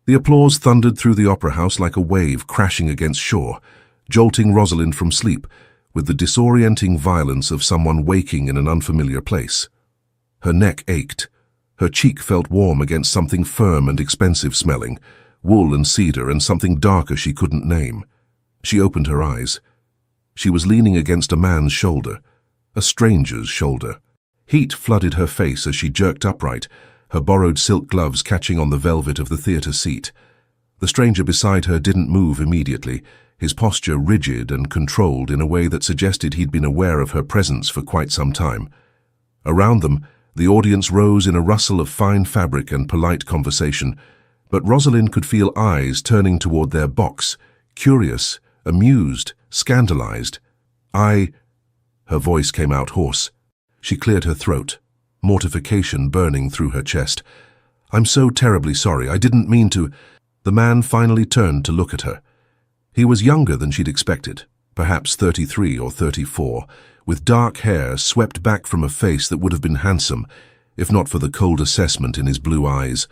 The applause thundered through the opera house like a wave crashing against shore, jolting Rosalind from sleep with the disorienting violence of someone waking in an unfamiliar place. Her neck ached. Her cheek felt warm against something firm and expensive-smelling, wool and cedar and something darker she couldn't name. She opened her eyes. She was leaning against a man's shoulder, a stranger's shoulder. Heat flooded her face as she jerked upright, her borrowed silk gloves catching on the velvet of the theatre seat. The stranger beside her didn't move immediately, his posture rigid and controlled in a way that suggested he'd been aware of her presence for quite some time. Around them, the audience rose in a rustle of fine fabric and polite conversation, but Rosalind could feel eyes turning toward their box, curious, amused, scandalized. Her voice came out hoarse. She cleared her throat, mortification burning through her chest. "I'm so terribly sorry. I didn't mean to—" The man finally turned to look at her. He was younger than she'd expected, perhaps 33 or 34, with dark hair swept back from a face that would have been handsome, if not for the cold assessment in his blue eyes.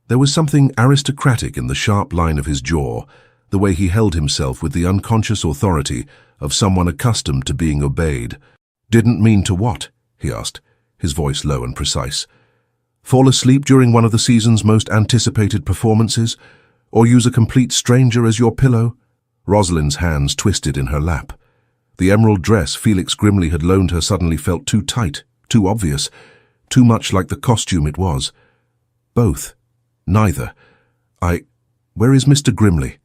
There was something aristocratic in the sharp line of his jaw, the way he held himself with the unconscious authority of someone accustomed to being obeyed. "Didn't mean to what?" he asked, his voice low and precise. "Fall asleep during one of the season's most anticipated performances? Or use a complete stranger as your pillow?" Rosalind's hands twisted in her lap. The emerald dress Felix Grimley had loaned her suddenly felt too tight, too obvious, too much like the costume it was. "Both. Neither. Where is Mr. Grimley?"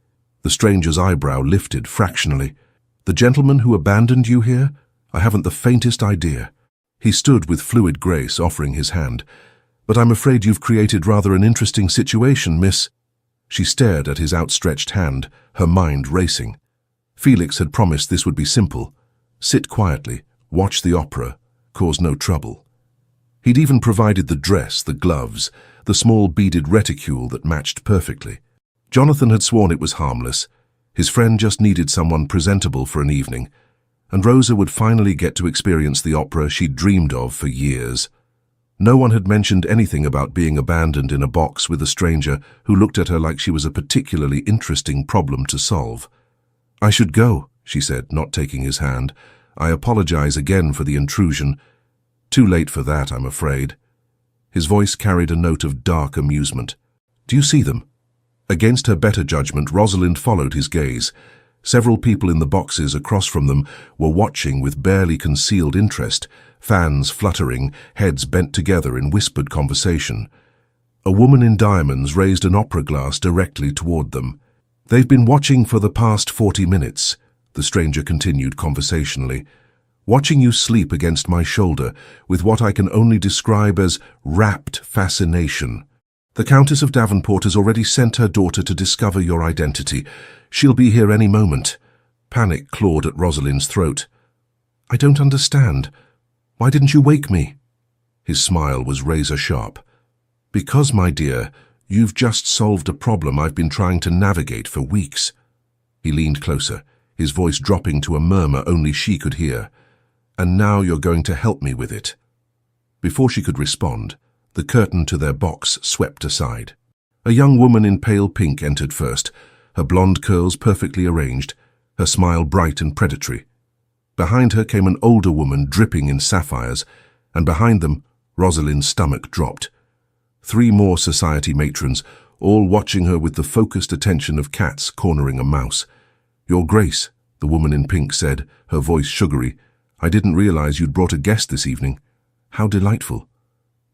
The stranger's eyebrow lifted fractionally. "The gentleman who abandoned you here? I haven't the faintest idea." He stood with fluid grace, offering his hand. "But I'm afraid you've created rather an interesting situation, Miss—" She stared at his outstretched hand, her mind racing. Felix had promised this would be simple. Sit quietly, watch the opera, cause no trouble. He'd even provided the dress, the gloves, the small beaded reticule that matched perfectly. Jonathan had sworn it was harmless. His friend just needed someone presentable for an evening, and Rosa would finally get to experience the opera she'd dreamed of for years. No one had mentioned anything about being abandoned in a box with a stranger who looked at her like she was a particularly interesting problem to solve. "I should go," she said, not taking his hand. "I apologize again for the intrusion. Too late for that, I'm afraid." His voice carried a note of dark amusement. "Do you see them?" Against her better judgment, Rosalind followed his gaze. Several people in the boxes across from them were watching with barely concealed interest, fans fluttering, heads bent together in whispered conversation. A woman in diamonds raised an opera glass directly toward them. "They've been watching for the past 40 minutes, the stranger continued conversationally. "Watching you sleep against my shoulder with what I can only describe as rapt fascination. The Countess of Davenport has already sent her daughter to discover your identity. She'll be here any moment." Panic clawed at Rosalind's throat. "I don't understand. Why didn't you wake me?" His smile was razor-sharp. "Because, my dear, you've just solved a problem I've been trying to navigate for weeks." He leaned closer, his voice dropping to a murmur only she could hear. "And now you're going to help me with it." Before she could respond, the curtain to their box swept aside. A young woman in pale pink entered first, her blonde curls perfectly arranged, her smile bright and predatory. Behind her came an older woman dripping in sapphires, and behind them, Rosalind's stomach dropped. 3 more society matrons, all watching her with the focused attention of cats cornering a mouse. "Your Grace," the woman in pink said, her voice sugary, "I didn't realize you'd brought a guest this evening. How delightful."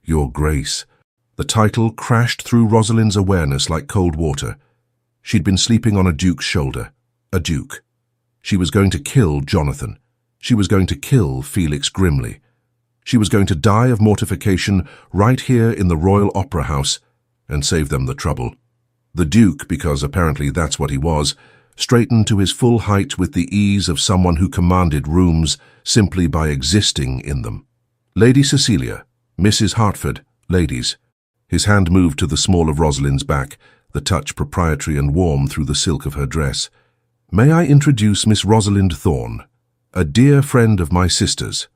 "Your Grace." The title crashed through Rosalind's awareness like cold water. She'd been sleeping on a duke's shoulder. A duke. She was going to kill Jonathan. She was going to kill Felix Grimley. She was going to die of mortification right here in the Royal Opera House and save them the trouble. The Duke, because apparently that's what he was, straightened to his full height with the ease of someone who commanded rooms simply by existing in them. "Lady Cecilia, Mrs. Hartford, ladies." His hand moved to the small of Rosalind's back, the touch proprietary and warm through the silk of her dress. "May I introduce Miss Rosalind Thorne, a dear friend of my sister's."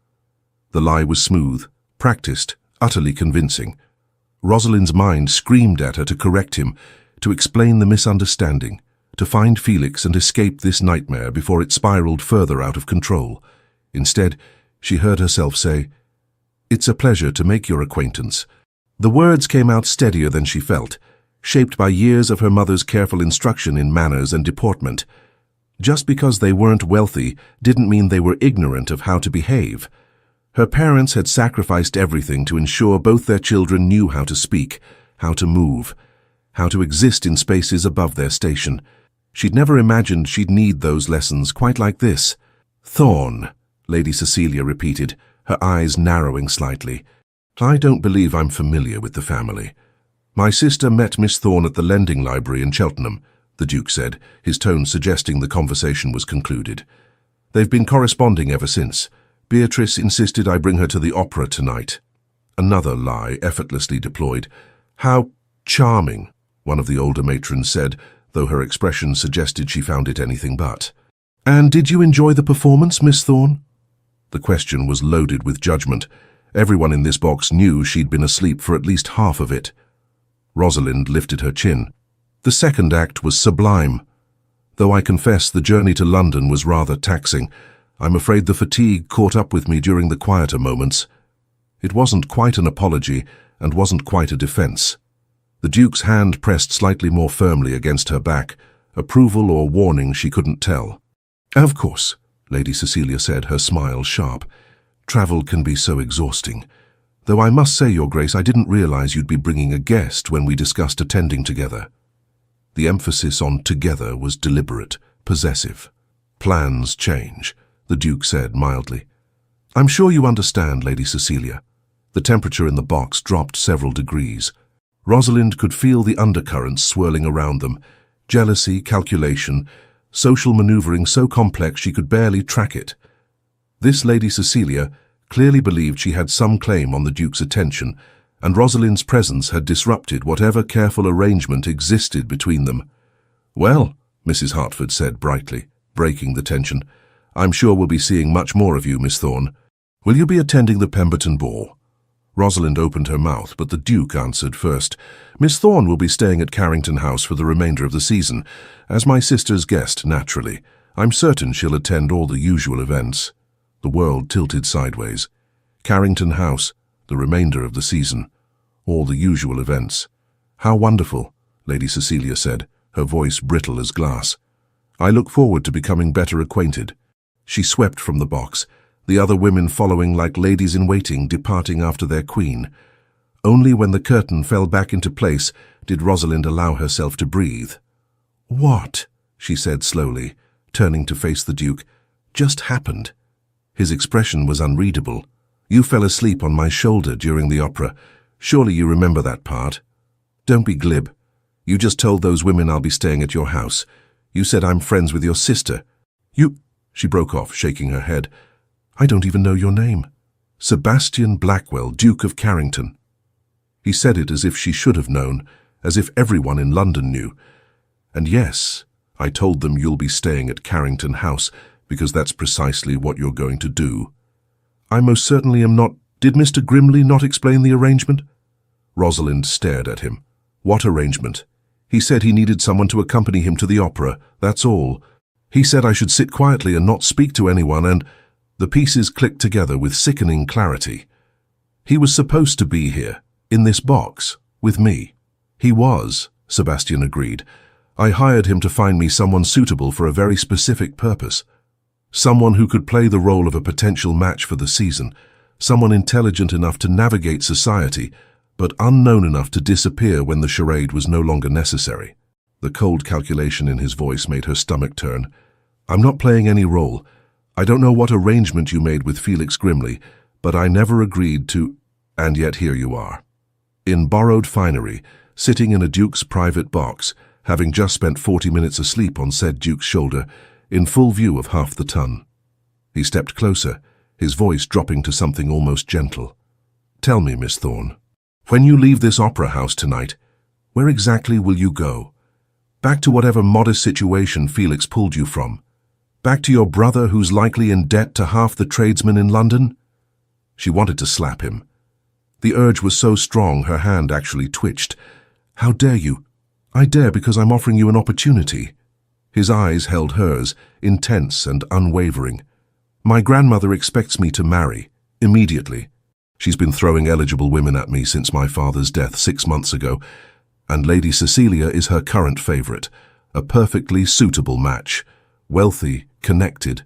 The lie was smooth, practiced, utterly convincing. Rosalind's mind screamed at her to correct him, to explain the misunderstanding, to find Felix and escape this nightmare before it spiraled further out of control. Instead, she heard herself say, "It's a pleasure to make your acquaintance." The words came out steadier than she felt, shaped by years of her mother's careful instruction in manners and deportment. Just because they weren't wealthy didn't mean they were ignorant of how to behave. Her parents had sacrificed everything to ensure both their children knew how to speak, how to move, how to exist in spaces above their station. She'd never imagined she'd need those lessons quite like this. "Thorn," Lady Cecilia repeated, her eyes narrowing slightly. "I don't believe I'm familiar with the family. My sister met Miss Thorn at the lending library in Cheltenham," the Duke said, his tone suggesting the conversation was concluded. "They've been corresponding ever since. Beatrice insisted I bring her to the opera tonight." Another lie effortlessly deployed. "How charming," one of the older matrons said, though her expression suggested she found it anything but. "And did you enjoy the performance, Miss Thorn?" The question was loaded with judgment. Everyone in this box knew she'd been asleep for at least half of it. Rosalind lifted her chin. "The second act was sublime. Though I confess the journey to London was rather taxing. I'm afraid the fatigue caught up with me during the quieter moments." It wasn't quite an apology and wasn't quite a defense. The Duke's hand pressed slightly more firmly against her back, approval or warning she couldn't tell. "Of course," Lady Cecilia said, her smile sharp. "Travel can be so exhausting. Though I must say, Your Grace, I didn't realize you'd be bringing a guest when we discussed attending together." The emphasis on together was deliberate, possessive. "Plans change," the Duke said mildly. "I'm sure you understand, Lady Cecilia." The temperature in the box dropped several degrees. Rosalind could feel the undercurrents swirling around them. Jealousy, calculation, social maneuvering so complex she could barely track it. This Lady Cecilia clearly believed she had some claim on the Duke's attention, and Rosalind's presence had disrupted whatever careful arrangement existed between them. "Well," Mrs. Hartford said brightly, breaking the tension, "I'm sure we'll be seeing much more of you, Miss Thorn. Will you be attending the Pemberton ball?" Rosalind opened her mouth, but the Duke answered first. "Miss Thorn will be staying at Carrington House for the remainder of the season, as my sister's guest, naturally. I'm certain she'll attend all the usual events." The world tilted sideways. Carrington House, the remainder of the season, all the usual events. "How wonderful," Lady Cecilia said, her voice brittle as glass. "I look forward to becoming better acquainted." She swept from the box, the other women following like ladies-in-waiting departing after their queen. Only when the curtain fell back into place did Rosalind allow herself to breathe. "What?" she said slowly, turning to face the Duke. "Just happened?" His expression was unreadable. "You fell asleep on my shoulder during the opera. Surely you remember that part?" "Don't be glib. You just told those women I'll be staying at your house. You said I'm friends with your sister. You—" She broke off, shaking her head. "I don't even know your name." "Sebastian Blackwell, Duke of Carrington." He said it as if she should have known, as if everyone in London knew. "And yes, I told them you'll be staying at Carrington House, because that's precisely what you're going to do." "I most certainly am not—" "Did Mr. Grimley not explain the arrangement?" Rosalind stared at him. "What arrangement?" "He said he needed someone to accompany him to the opera, that's all. He said I should sit quietly and not speak to anyone, and—" The pieces clicked together with sickening clarity. "He was supposed to be here, in this box, with me." "He was," Sebastian agreed. "I hired him to find me someone suitable for a very specific purpose. Someone who could play the role of a potential match for the season. Someone intelligent enough to navigate society, but unknown enough to disappear when the charade was no longer necessary." The cold calculation in his voice made her stomach turn. "I'm not playing any role. I don't know what arrangement you made with Felix Grimley, but I never agreed to— and yet here you are. In borrowed finery, sitting in a Duke's private box, having just spent 40 minutes asleep on said Duke's shoulder, in full view of half the ton." He stepped closer, his voice dropping to something almost gentle. "Tell me, Miss Thorn, when you leave this opera house tonight, where exactly will you go? Back to whatever modest situation Felix pulled you from? Back to your brother who's likely in debt to half the tradesmen in London?" She wanted to slap him. The urge was so strong her hand actually twitched. "How dare you? I dare because I'm offering you an opportunity. His eyes held hers, intense and unwavering. My grandmother expects me to marry, immediately. She's been throwing eligible women at me since my father's death 6 months ago, and Lady Cecilia is her current favorite, a perfectly suitable match, wealthy, connected,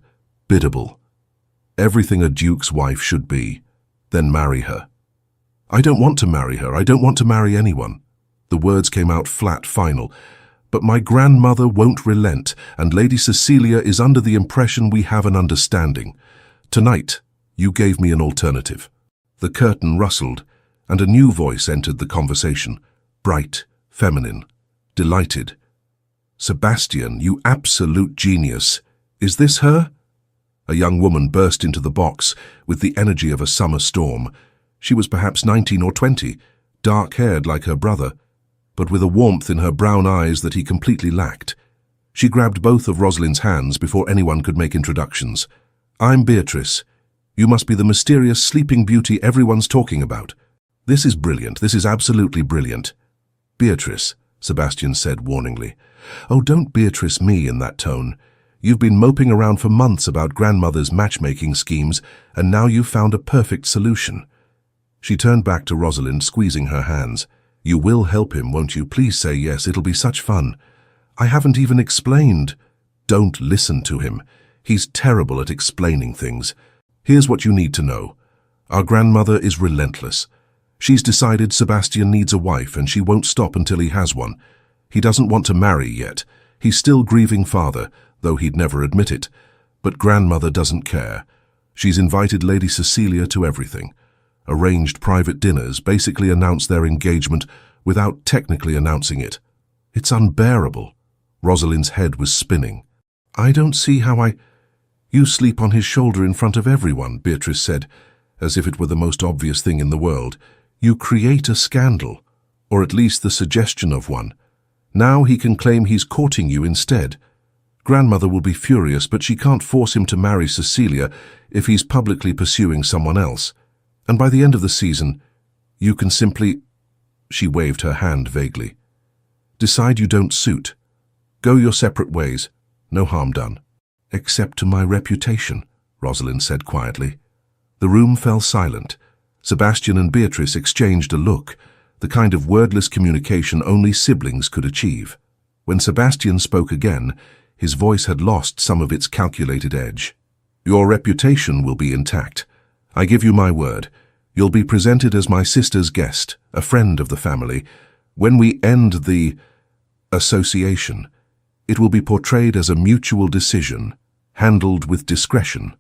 biddable. Everything a duke's wife should be, then marry her. I don't want to marry her, I don't want to marry anyone. The words came out flat, final. But my grandmother won't relent, and Lady Cecilia is under the impression we have an understanding. Tonight, you gave me an alternative. The curtain rustled, and a new voice entered the conversation, bright, feminine, delighted. Sebastian, you absolute genius. Is this her? A young woman burst into the box with the energy of a summer storm. She was perhaps 19 or 20, dark-haired like her brother, but with a warmth in her brown eyes that he completely lacked. She grabbed both of Rosalind's hands before anyone could make introductions. I'm Beatrice. You must be the mysterious sleeping beauty everyone's talking about. This is brilliant. This is absolutely brilliant. Beatrice, Sebastian said warningly. Oh, don't Beatrice me in that tone. You've been moping around for months about grandmother's matchmaking schemes, and now you've found a perfect solution. She turned back to Rosalind, squeezing her hands. You will help him, won't you? Please say yes, it'll be such fun. I haven't even explained. Don't listen to him. He's terrible at explaining things. Here's what you need to know. Our grandmother is relentless. She's decided Sebastian needs a wife and she won't stop until he has one. He doesn't want to marry yet. He's still grieving father, though he'd never admit it. But grandmother doesn't care. She's invited Lady Cecilia to everything. Arranged private dinners, basically announced their engagement without technically announcing it. It's unbearable. Rosalind's head was spinning. I don't see how You sleep on his shoulder in front of everyone, Beatrice said, as if it were the most obvious thing in the world. You create a scandal, or at least the suggestion of one. Now he can claim he's courting you instead. Grandmother will be furious, but she can't force him to marry Cecilia if he's publicly pursuing someone else. And by the end of the season, you can simply... She waved her hand vaguely. Decide you don't suit. Go your separate ways. No harm done. Except to my reputation, Rosalind said quietly. The room fell silent. Sebastian and Beatrice exchanged a look, the kind of wordless communication only siblings could achieve. When Sebastian spoke again, his voice had lost some of its calculated edge. Your reputation will be intact. I give you my word. You'll be presented as my sister's guest, a friend of the family. When we end the association, it will be portrayed as a mutual decision, handled with discretion.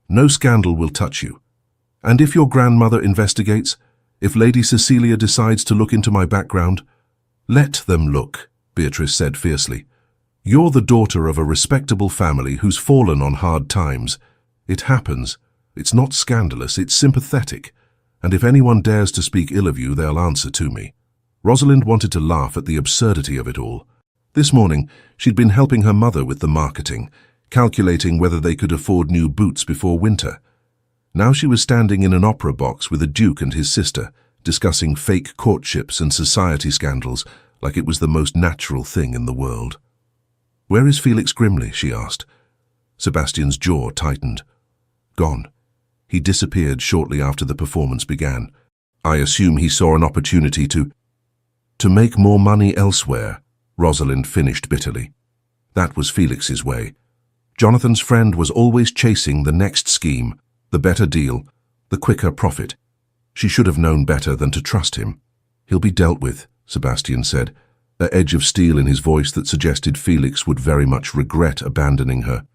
No scandal will touch you. And if your grandmother investigates, if Lady Cecilia decides to look into my background, let them look, Beatrice said fiercely. You're the daughter of a respectable family who's fallen on hard times. It happens. It's not scandalous, it's sympathetic. And if anyone dares to speak ill of you, they'll answer to me. Rosalind wanted to laugh at the absurdity of it all. This morning, she'd been helping her mother with the marketing, calculating whether they could afford new boots before winter. Now she was standing in an opera box with a duke and his sister, discussing fake courtships and society scandals like it was the most natural thing in the world. Where is Felix Grimley? She asked. Sebastian's jaw tightened. Gone. He disappeared shortly after the performance began. I assume he saw an opportunity to make more money elsewhere, Rosalind finished bitterly. That was Felix's way. Jonathan's friend was always chasing the next scheme, the better deal, the quicker profit. She should have known better than to trust him. He'll be dealt with, Sebastian said, an edge of steel in his voice that suggested Felix would very much regret abandoning her.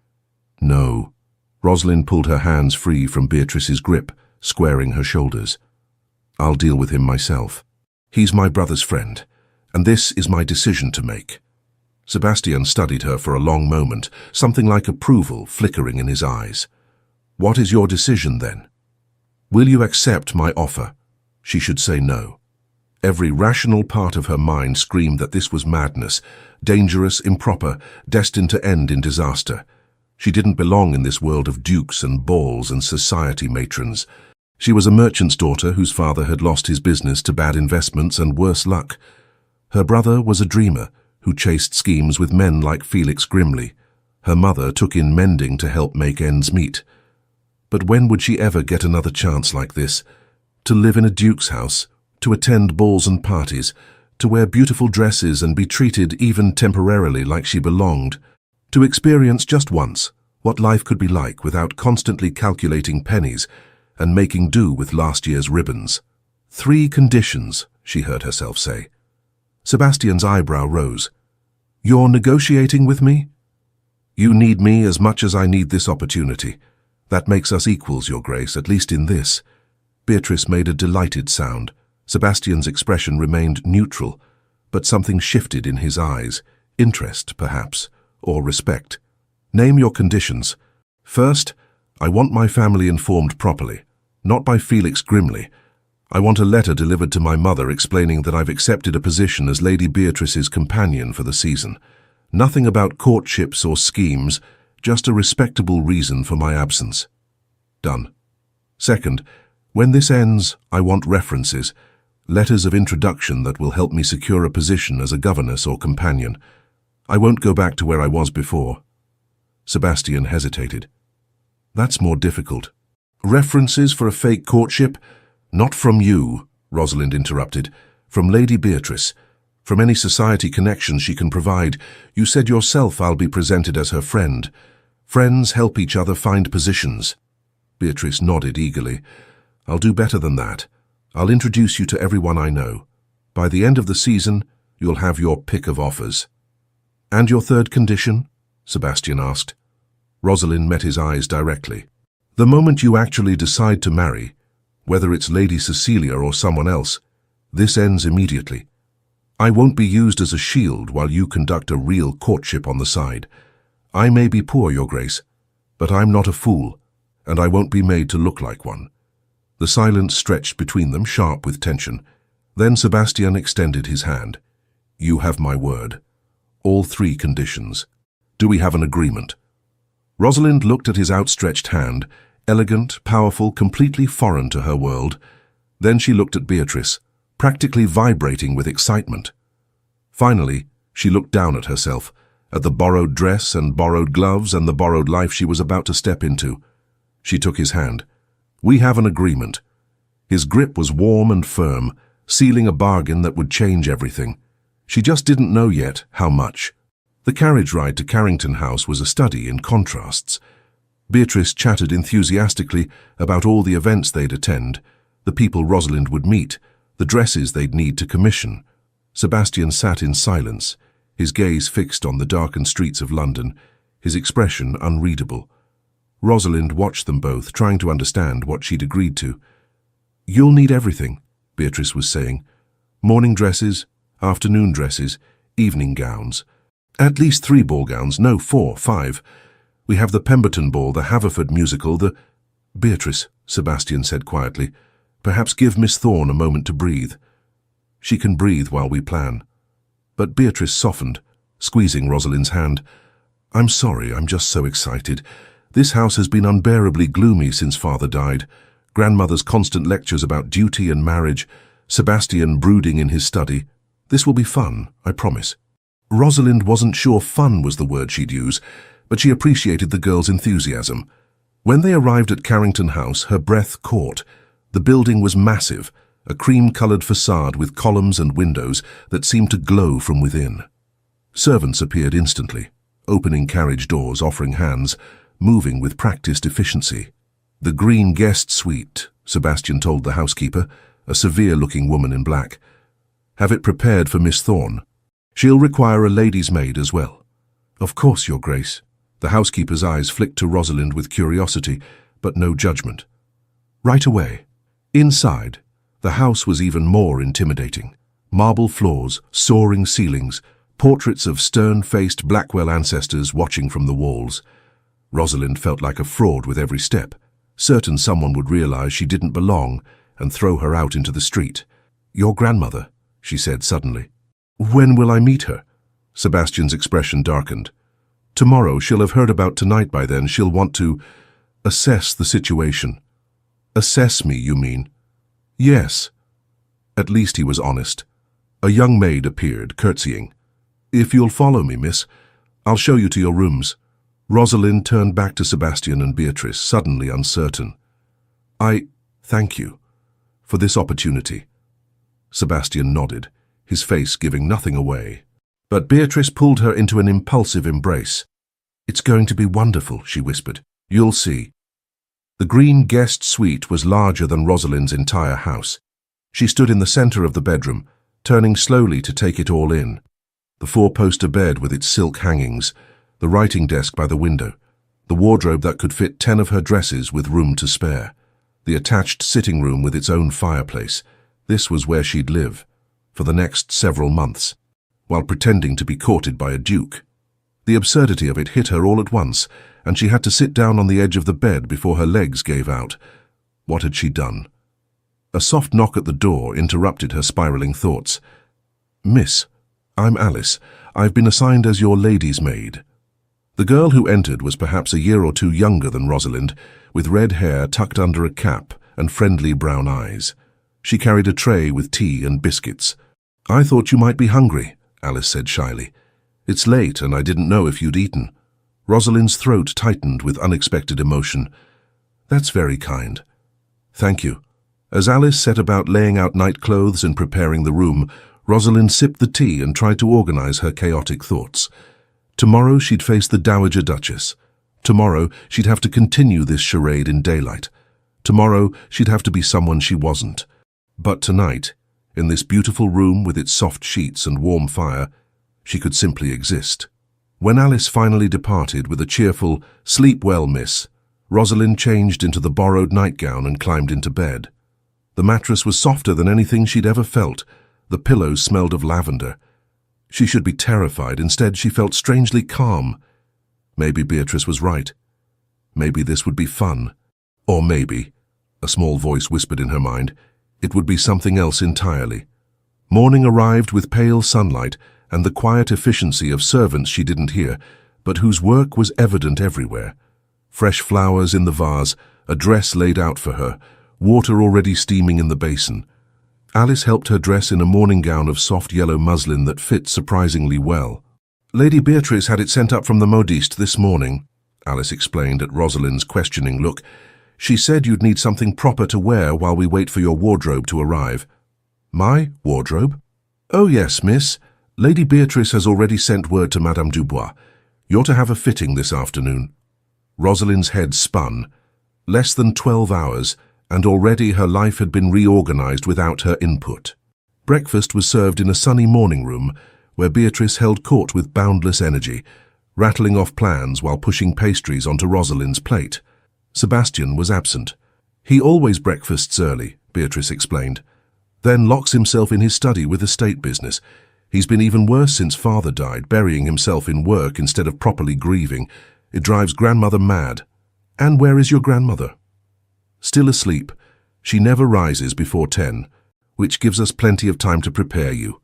No. Rosalind pulled her hands free from Beatrice's grip, squaring her shoulders. I'll deal with him myself. He's my brother's friend, and this is my decision to make. Sebastian studied her for a long moment, something like approval flickering in his eyes. What is your decision, then? Will you accept my offer? She should say no. Every rational part of her mind screamed that this was madness, dangerous, improper, destined to end in disaster. She didn't belong in this world of dukes and balls and society matrons. She was a merchant's daughter whose father had lost his business to bad investments and worse luck. Her brother was a dreamer who chased schemes with men like Felix Grimley. Her mother took in mending to help make ends meet. But when would she ever get another chance like this? To live in a duke's house, to attend balls and parties, to wear beautiful dresses and be treated even temporarily like she belonged, to experience just once what life could be like without constantly calculating pennies and making do with last year's ribbons. 3 conditions, she heard herself say. Sebastian's eyebrow rose. You're negotiating with me? You need me as much as I need this opportunity. That makes us equals, Your Grace, at least in this. Beatrice made a delighted sound. Sebastian's expression remained neutral, but something shifted in his eyes. Interest, perhaps, or respect. Name your conditions. First, I want my family informed properly, not by Felix Grimley. I want a letter delivered to my mother explaining that I've accepted a position as Lady Beatrice's companion for the season. Nothing about courtships or schemes, just a respectable reason for my absence. Done. Second, when this ends, I want references, letters of introduction that will help me secure a position as a governess or companion. I won't go back to where I was before. Sebastian hesitated. That's more difficult. References for a fake courtship? Not from you, Rosalind interrupted. From Lady Beatrice. From any society connections she can provide. You said yourself I'll be presented as her friend. Friends help each other find positions. Beatrice nodded eagerly. I'll do better than that. I'll introduce you to everyone I know. By the end of the season, you'll have your pick of offers. And your third condition? Sebastian asked. Rosalind met his eyes directly. The moment you actually decide to marry, whether it's Lady Cecilia or someone else, this ends immediately. I won't be used as a shield while you conduct a real courtship on the side. I may be poor, Your Grace, but I'm not a fool, and I won't be made to look like one. The silence stretched between them, sharp with tension. Then Sebastian extended his hand. You have my word. All 3 conditions. Do we have an agreement? Rosalind looked at his outstretched hand, elegant, powerful, completely foreign to her world. Then she looked at Beatrice, practically vibrating with excitement. Finally, she looked down at herself, at the borrowed dress and borrowed gloves and the borrowed life she was about to step into. She took his hand. We have an agreement. His grip was warm and firm, sealing a bargain that would change everything. She just didn't know yet how much. The carriage ride to Carrington House was a study in contrasts. Beatrice chattered enthusiastically about all the events they'd attend, the people Rosalind would meet, the dresses they'd need to commission. Sebastian sat in silence, his gaze fixed on the darkened streets of London, his expression unreadable. Rosalind watched them both, trying to understand what she'd agreed to. You'll need everything, Beatrice was saying. Morning dresses, afternoon dresses, evening gowns. At least 3 ball gowns, no, 4, 5. We have the Pemberton Ball, the Haverford musical, the... Beatrice, Sebastian said quietly, perhaps give Miss Thorne a moment to breathe. She can breathe while we plan. But Beatrice softened, squeezing Rosalind's hand. I'm sorry, I'm just so excited. This house has been unbearably gloomy since Father died. Grandmother's constant lectures about duty and marriage, Sebastian brooding in his study. This will be fun, I promise. Rosalind wasn't sure fun was the word she'd use, but she appreciated the girl's enthusiasm. When they arrived at Carrington House, her breath caught. The building was massive, a cream-colored facade with columns and windows that seemed to glow from within. Servants appeared instantly, opening carriage doors, offering hands, moving with practiced efficiency. The green guest suite, Sebastian told the housekeeper, a severe-looking woman in black. Have it prepared for Miss Thorne. She'll require a lady's maid as well. Of course, Your Grace. The housekeeper's eyes flicked to Rosalind with curiosity, but no judgment. Right away. Inside, the house was even more intimidating. Marble floors, soaring ceilings, portraits of stern-faced Blackwell ancestors watching from the walls. Rosalind felt like a fraud with every step, certain someone would realize she didn't belong and throw her out into the street. Your grandmother, she said suddenly. When will I meet her? Sebastian's expression darkened. Tomorrow. She'll have heard about tonight by then. She'll want to assess the situation. Assess me, you mean? Yes. At least he was honest. A young maid appeared, curtsying. If you'll follow me, miss, I'll show you to your rooms. Rosalind turned back to Sebastian and Beatrice, suddenly uncertain. Thank you for this opportunity. Sebastian nodded, his face giving nothing away. But Beatrice pulled her into an impulsive embrace. It's going to be wonderful, she whispered. You'll see. The green guest suite was larger than Rosalind's entire house. She stood in the center of the bedroom, turning slowly to take it all in. The four-poster bed with its silk hangings, the writing desk by the window, the wardrobe that could fit 10 of her dresses with room to spare, the attached sitting room with its own fireplace. This was where she'd live, for the next several months, while pretending to be courted by a duke. The absurdity of it hit her all at once, and she had to sit down on the edge of the bed before her legs gave out. What had she done? A soft knock at the door interrupted her spiraling thoughts. Miss, I'm Alice. I've been assigned as your lady's maid. The girl who entered was perhaps a year or two younger than Rosalind, with red hair tucked under a cap and friendly brown eyes. She carried a tray with tea and biscuits. I thought you might be hungry, Alice said shyly. It's late and I didn't know if you'd eaten. Rosalind's throat tightened with unexpected emotion. That's very kind. Thank you. As Alice set about laying out nightclothes and preparing the room, Rosalind sipped the tea and tried to organize her chaotic thoughts. Tomorrow she'd face the Dowager Duchess. Tomorrow she'd have to continue this charade in daylight. Tomorrow she'd have to be someone she wasn't. But tonight, in this beautiful room with its soft sheets and warm fire, she could simply exist. When Alice finally departed with a cheerful, "Sleep well, miss," Rosalind changed into the borrowed nightgown and climbed into bed. The mattress was softer than anything she'd ever felt. The pillows smelled of lavender. She should be terrified. Instead, she felt strangely calm. Maybe Beatrice was right. Maybe this would be fun. Or maybe, a small voice whispered in her mind, it would be something else entirely. Morning arrived with pale sunlight and the quiet efficiency of servants she didn't hear, but whose work was evident everywhere. Fresh flowers in the vase, a dress laid out for her, water already steaming in the basin. Alice helped her dress in a morning gown of soft yellow muslin that fit surprisingly well. Lady Beatrice had it sent up from the modiste this morning, Alice explained at Rosalind's questioning look. She said you'd need something proper to wear while we wait for your wardrobe to arrive. My wardrobe? Oh yes, miss. Lady Beatrice has already sent word to Madame Dubois. You're to have a fitting this afternoon. Rosalind's head spun. Less than 12 hours, and already her life had been reorganized without her input. Breakfast was served in a sunny morning room, where Beatrice held court with boundless energy, rattling off plans while pushing pastries onto Rosalind's plate. Sebastian was absent. He always breakfasts early, Beatrice explained, then locks himself in his study with estate business. He's been even worse since father died, burying himself in work instead of properly grieving. It drives grandmother mad. And where is your grandmother? Still asleep. She never rises before 10, which gives us plenty of time to prepare you.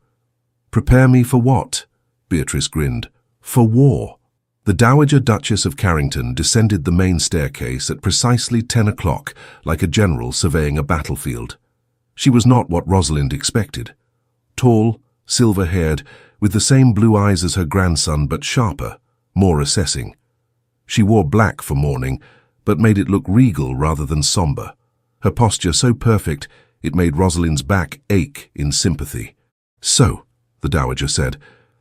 Prepare me for what? Beatrice grinned. For war. The Dowager Duchess of Carrington descended the main staircase at precisely 10 o'clock, like a general surveying a battlefield. She was not what Rosalind expected. Tall, silver-haired, with the same blue eyes as her grandson but sharper, more assessing. She wore black for mourning, but made it look regal rather than somber. Her posture so perfect it made Rosalind's back ache in sympathy. So, the Dowager said,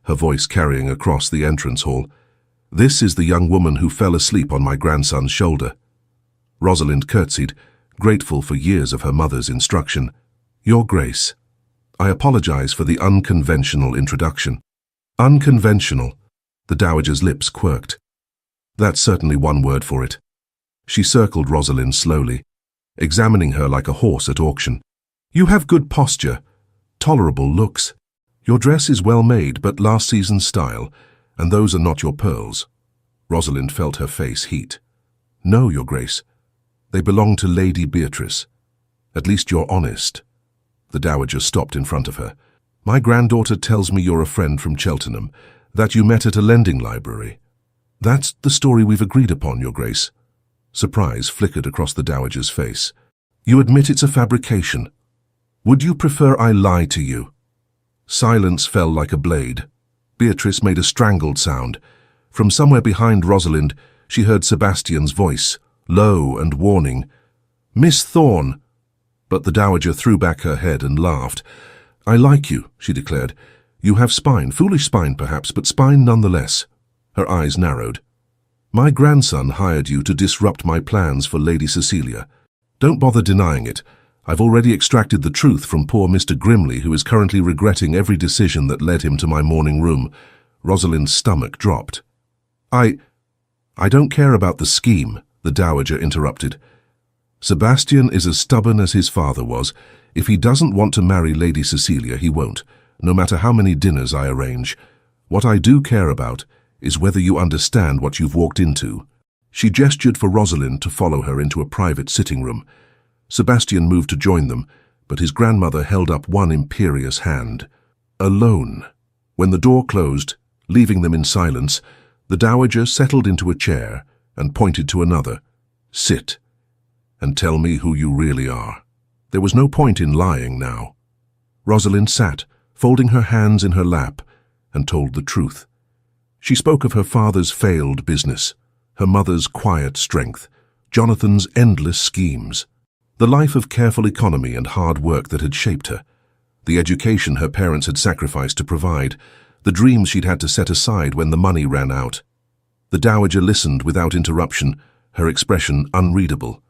her voice carrying across the entrance hall, this is the young woman who fell asleep on my grandson's shoulder. Rosalind curtsied, grateful for years of her mother's instruction. Your Grace, I apologize for the unconventional introduction. Unconventional, the Dowager's lips quirked. That's certainly one word for it. She circled Rosalind slowly, examining her like a horse at auction. You have good posture, tolerable looks. Your dress is well made, but last season's style, and those are not your pearls. Rosalind felt her face heat. No, Your Grace. They belong to Lady Beatrice. At least you're honest. The Dowager stopped in front of her. My granddaughter tells me you're a friend from Cheltenham, that you met at a lending library. That's the story we've agreed upon, Your Grace. Surprise flickered across the Dowager's face. You admit it's a fabrication. Would you prefer I lie to you? Silence fell like a blade. Beatrice made a strangled sound. From somewhere behind Rosalind, she heard Sebastian's voice, low and warning. "Miss Thorne!" But the dowager threw back her head and laughed. "I like you," she declared. "You have spine, foolish spine perhaps, but spine nonetheless." Her eyes narrowed. "My grandson hired you to disrupt my plans for Lady Cecilia. Don't bother denying it. I've already extracted the truth from poor Mr. Grimley, who is currently regretting every decision that led him to my morning room." Rosalind's stomach dropped. I don't care about the scheme," the dowager interrupted. "Sebastian is as stubborn as his father was. If he doesn't want to marry Lady Cecilia, he won't, no matter how many dinners I arrange. What I do care about is whether you understand what you've walked into." She gestured for Rosalind to follow her into a private sitting room. Sebastian moved to join them, but his grandmother held up one imperious hand. Alone. When the door closed, leaving them in silence, the dowager settled into a chair and pointed to another. "Sit, and tell me who you really are." There was no point in lying now. Rosalind sat, folding her hands in her lap, and told the truth. She spoke of her father's failed business, her mother's quiet strength, Jonathan's endless schemes, the life of careful economy and hard work that had shaped her, the education her parents had sacrificed to provide, the dreams she'd had to set aside when the money ran out. The dowager listened without interruption, her expression unreadable.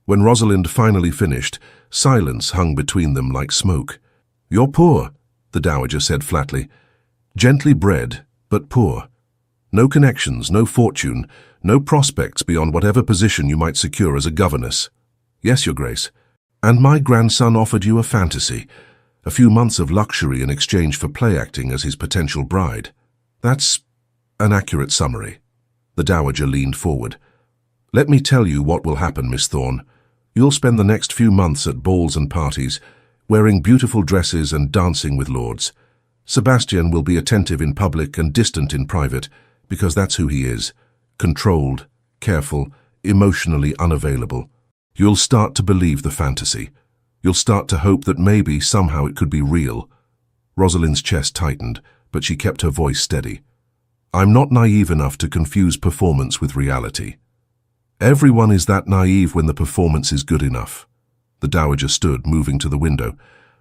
When Rosalind finally finished, silence hung between them like smoke. "You're poor," the dowager said flatly. "Gently bred, but poor. No connections, no fortune, no prospects beyond whatever position you might secure as a governess." "Yes, Your Grace. And my grandson offered you a fantasy, a few months of luxury in exchange for play acting as his potential bride." "That's an accurate summary." The dowager leaned forward. "Let me tell you what will happen, Miss Thorne. You'll spend the next few months at balls and parties, wearing beautiful dresses and dancing with lords. Sebastian will be attentive in public and distant in private, because that's who he is. Controlled, careful, emotionally unavailable. You'll start to believe the fantasy. You'll start to hope that maybe somehow it could be real." Rosalind's chest tightened, but she kept her voice steady. "I'm not naive enough to confuse performance with reality. Everyone is that naive when the performance is good enough." The dowager stood, moving to the window.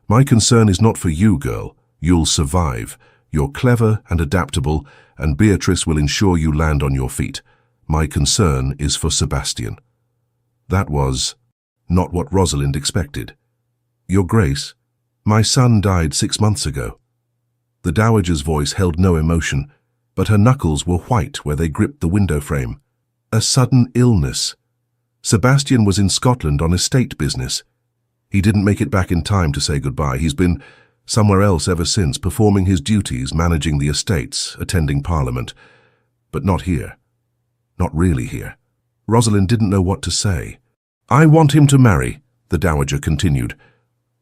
"My concern is not for you, girl. You'll survive. You're clever and adaptable, and Beatrice will ensure you land on your feet. My concern is for Sebastian." That was not what Rosalind expected. "Your Grace, my son died 6 months ago." The dowager's voice held no emotion, but her knuckles were white where they gripped the window frame. "A sudden illness. Sebastian was in Scotland on estate business. He didn't make it back in time to say goodbye. He's been somewhere else ever since, performing his duties, managing the estates, attending Parliament. But not here. Not really here." Rosalind didn't know what to say. "I want him to marry," the dowager continued.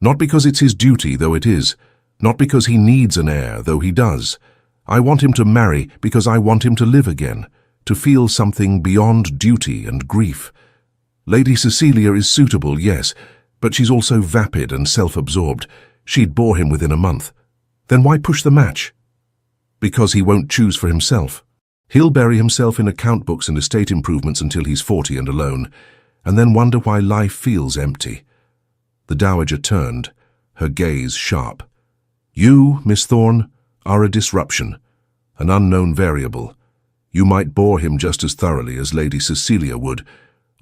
"Not because it's his duty, though it is. Not because he needs an heir, though he does. I want him to marry because I want him to live again, to feel something beyond duty and grief. Lady Cecilia is suitable, yes, but she's also vapid and self-absorbed. She'd bore him within a month. Then why push the match? Because he won't choose for himself. He'll bury himself in account books and estate improvements until he's 40 and alone, and then wonder why life feels empty." The dowager turned, her gaze sharp. "You, Miss Thorne, are a disruption, an unknown variable. You might bore him just as thoroughly as Lady Cecilia would,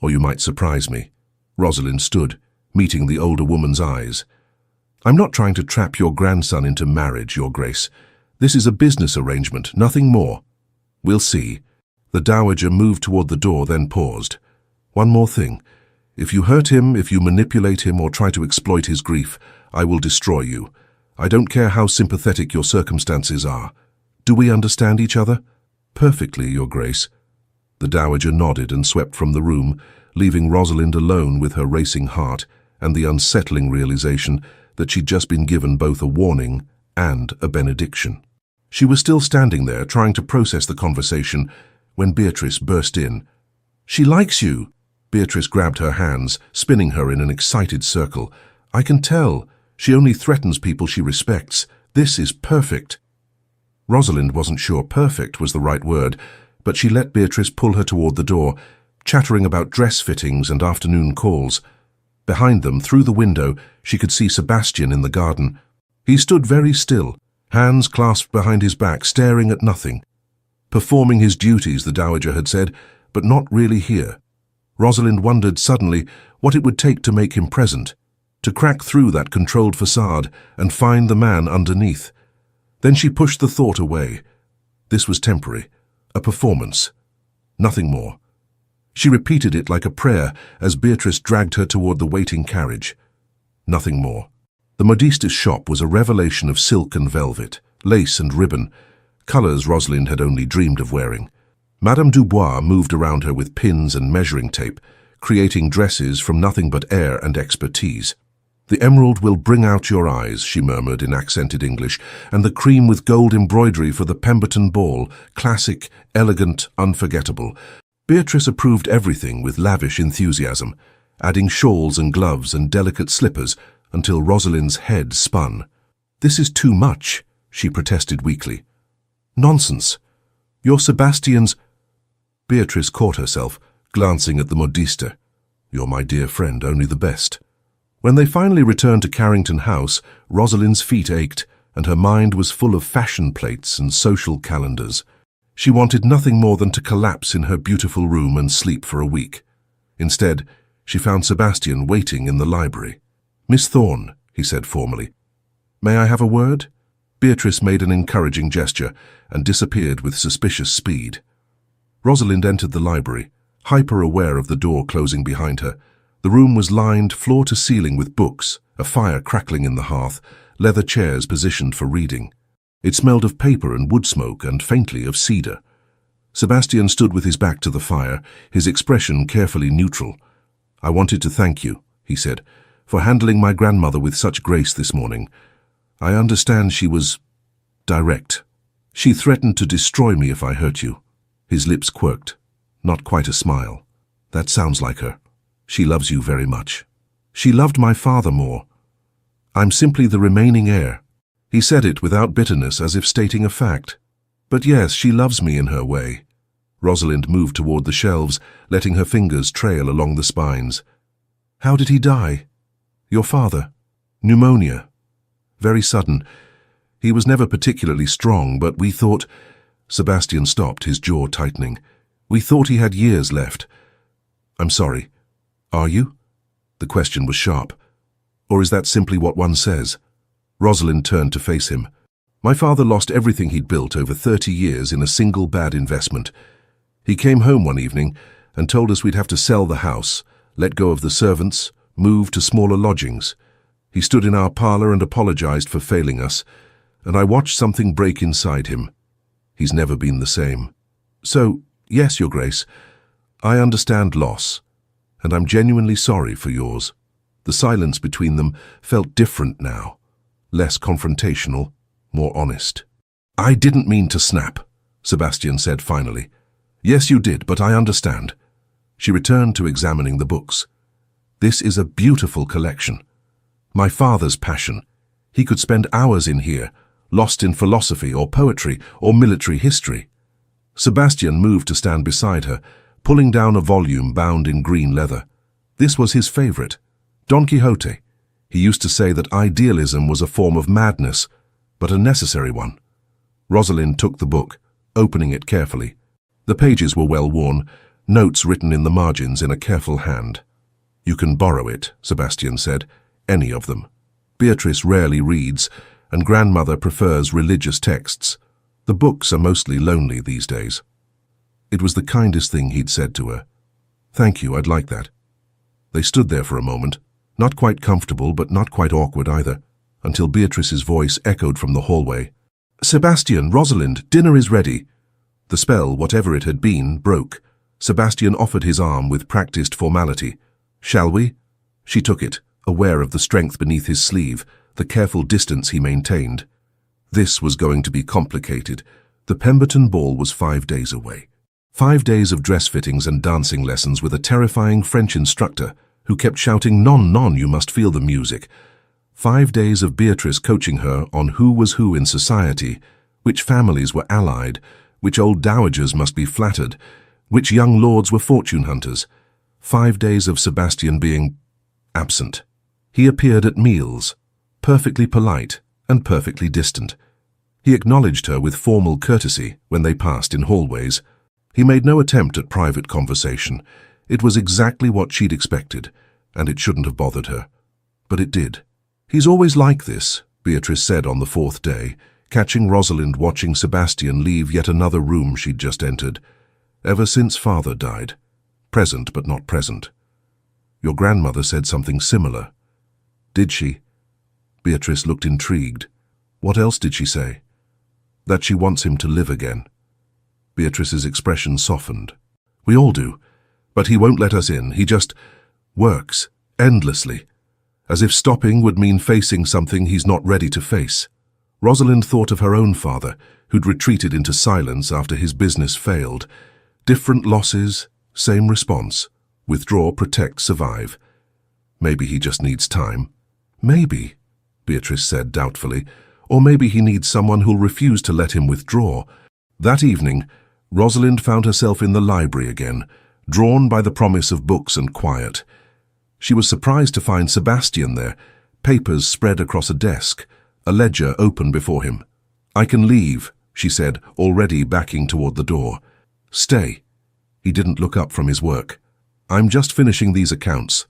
or you might surprise me." Rosalind stood, meeting the older woman's eyes. "I'm not trying to trap your grandson into marriage, Your Grace. This is a business arrangement, nothing more. We'll see." The dowager moved toward the door, then paused. "One more thing. If you hurt him, if you manipulate him or try to exploit his grief, I will destroy you. I don't care how sympathetic your circumstances are. Do we understand each other?" "Perfectly, Your Grace." The dowager nodded and swept from the room, leaving Rosalind alone with her racing heart and the unsettling realization that she'd just been given both a warning and a benediction. She was still standing there, trying to process the conversation, when Beatrice burst in. "She likes you!" Beatrice grabbed her hands, spinning her in an excited circle. "I can tell. She only threatens people she respects. This is perfect." Rosalind wasn't sure perfect was the right word, but she let Beatrice pull her toward the door, chattering about dress fittings and afternoon calls. Behind them, through the window, she could see Sebastian in the garden. He stood very still, hands clasped behind his back, staring at nothing. Performing his duties, the Dowager had said, but not really here. Rosalind wondered suddenly what it would take to make him present, to crack through that controlled facade and find the man underneath. Then she pushed the thought away. This was temporary, a performance, nothing more. She repeated it like a prayer as Beatrice dragged her toward the waiting carriage. Nothing more. The modiste's shop was a revelation of silk and velvet, lace and ribbon, colors Rosalind had only dreamed of wearing. Madame Dubois moved around her with pins and measuring tape, creating dresses from nothing but air and expertise. "The emerald will bring out your eyes," she murmured in accented English, "and the cream with gold embroidery for the Pemberton ball, classic, elegant, unforgettable." Beatrice approved everything with lavish enthusiasm, adding shawls and gloves and delicate slippers until Rosalind's head spun. "This is too much," she protested weakly. "Nonsense. You're Sebastian's—" Beatrice caught herself, glancing at the modiste. "You're my dear friend, only the best." When they finally returned to Carrington House, Rosalind's feet ached, and her mind was full of fashion plates and social calendars. She wanted nothing more than to collapse in her beautiful room and sleep for a week. Instead, she found Sebastian waiting in the library. "Miss Thorne," he said formally. "May I have a word?" Beatrice made an encouraging gesture and disappeared with suspicious speed. Rosalind entered the library, hyper-aware of the door closing behind her. The room was lined floor to ceiling with books, a fire crackling in the hearth, leather chairs positioned for reading. It smelled of paper and wood smoke and faintly of cedar. Sebastian stood with his back to the fire, his expression carefully neutral. "I wanted to thank you," he said, "for handling my grandmother with such grace this morning. I understand she was direct. She threatened to destroy me if I hurt you." His lips quirked, not quite a smile. "That sounds like her. She loves you very much. She loved my father more. I'm simply the remaining heir." He said it without bitterness, as if stating a fact. "But yes, she loves me in her way." Rosalind moved toward the shelves, letting her fingers trail along the spines. "How did he die?" "Your father. Pneumonia. Very sudden. He was never particularly strong, but we thought—" Sebastian stopped, his jaw tightening. "We thought he had years left." "I'm sorry. Are you?" The question was sharp. "Or is that simply what one says?" Rosalind turned to face him. "My father lost everything he'd built over 30 years in a single bad investment. He came home one evening and told us we'd have to sell the house, let go of the servants, move to smaller lodgings. He stood in our parlor and apologized for failing us, and I watched something break inside him. He's never been the same. So, yes, Your Grace, I understand loss, and I'm genuinely sorry for yours." The silence between them felt different now, less confrontational, more honest. "I didn't mean to snap," Sebastian said finally. "Yes, you did, but I understand." She returned to examining the books. "This is a beautiful collection. My father's passion. He could spend hours in here, lost in philosophy or poetry or military history." Sebastian moved to stand beside her, pulling down a volume bound in green leather. This was his favorite, Don Quixote. He used to say that idealism was a form of madness, but a necessary one. Rosalind took the book, opening it carefully. The pages were well worn, notes written in the margins in a careful hand. "You can borrow it," Sebastian said, "any of them. Beatrice rarely reads, and grandmother prefers religious texts. The books are mostly lonely these days." It was the kindest thing he'd said to her. "Thank you, I'd like that." They stood there for a moment, not quite comfortable but not quite awkward either, until Beatrice's voice echoed from the hallway. "Sebastian, Rosalind, dinner is ready." The spell, whatever it had been, broke. Sebastian offered his arm with practiced formality. "Shall we?" She took it, aware of the strength beneath his sleeve, the careful distance he maintained. This was going to be complicated. The Pemberton ball was 5 days away. 5 days of dress fittings and dancing lessons with a terrifying French instructor who kept shouting, "Non, non, you must feel the music." 5 days of Beatrice coaching her on who was who in society, which families were allied, which old dowagers must be flattered, which young lords were fortune hunters. 5 days of Sebastian being absent. He appeared at meals, perfectly polite and perfectly distant. He acknowledged her with formal courtesy when they passed in hallways. He made no attempt at private conversation. It was exactly what she'd expected, and it shouldn't have bothered her. But it did. "He's always like this," Beatrice said on the 4th day, catching Rosalind watching Sebastian leave yet another room she'd just entered. "Ever since father died. Present but not present." "Your grandmother said something similar." "Did she?" Beatrice looked intrigued. "What else did she say?" "That she wants him to live again." Beatrice's expression softened. "We all do. But he won't let us in. He just works, endlessly, as if stopping would mean facing something he's not ready to face." Rosalind thought of her own father, who'd retreated into silence after his business failed. Different losses, same response. Withdraw, protect, survive. Maybe he just needs time. "Maybe," Beatrice said doubtfully. "Or maybe he needs someone who'll refuse to let him withdraw." That evening, Rosalind found herself in the library again, drawn by the promise of books and quiet. She was surprised to find Sebastian there, papers spread across a desk, a ledger open before him. "I can leave," she said, already backing toward the door. "Stay." He didn't look up from his work. "I'm just finishing these accounts."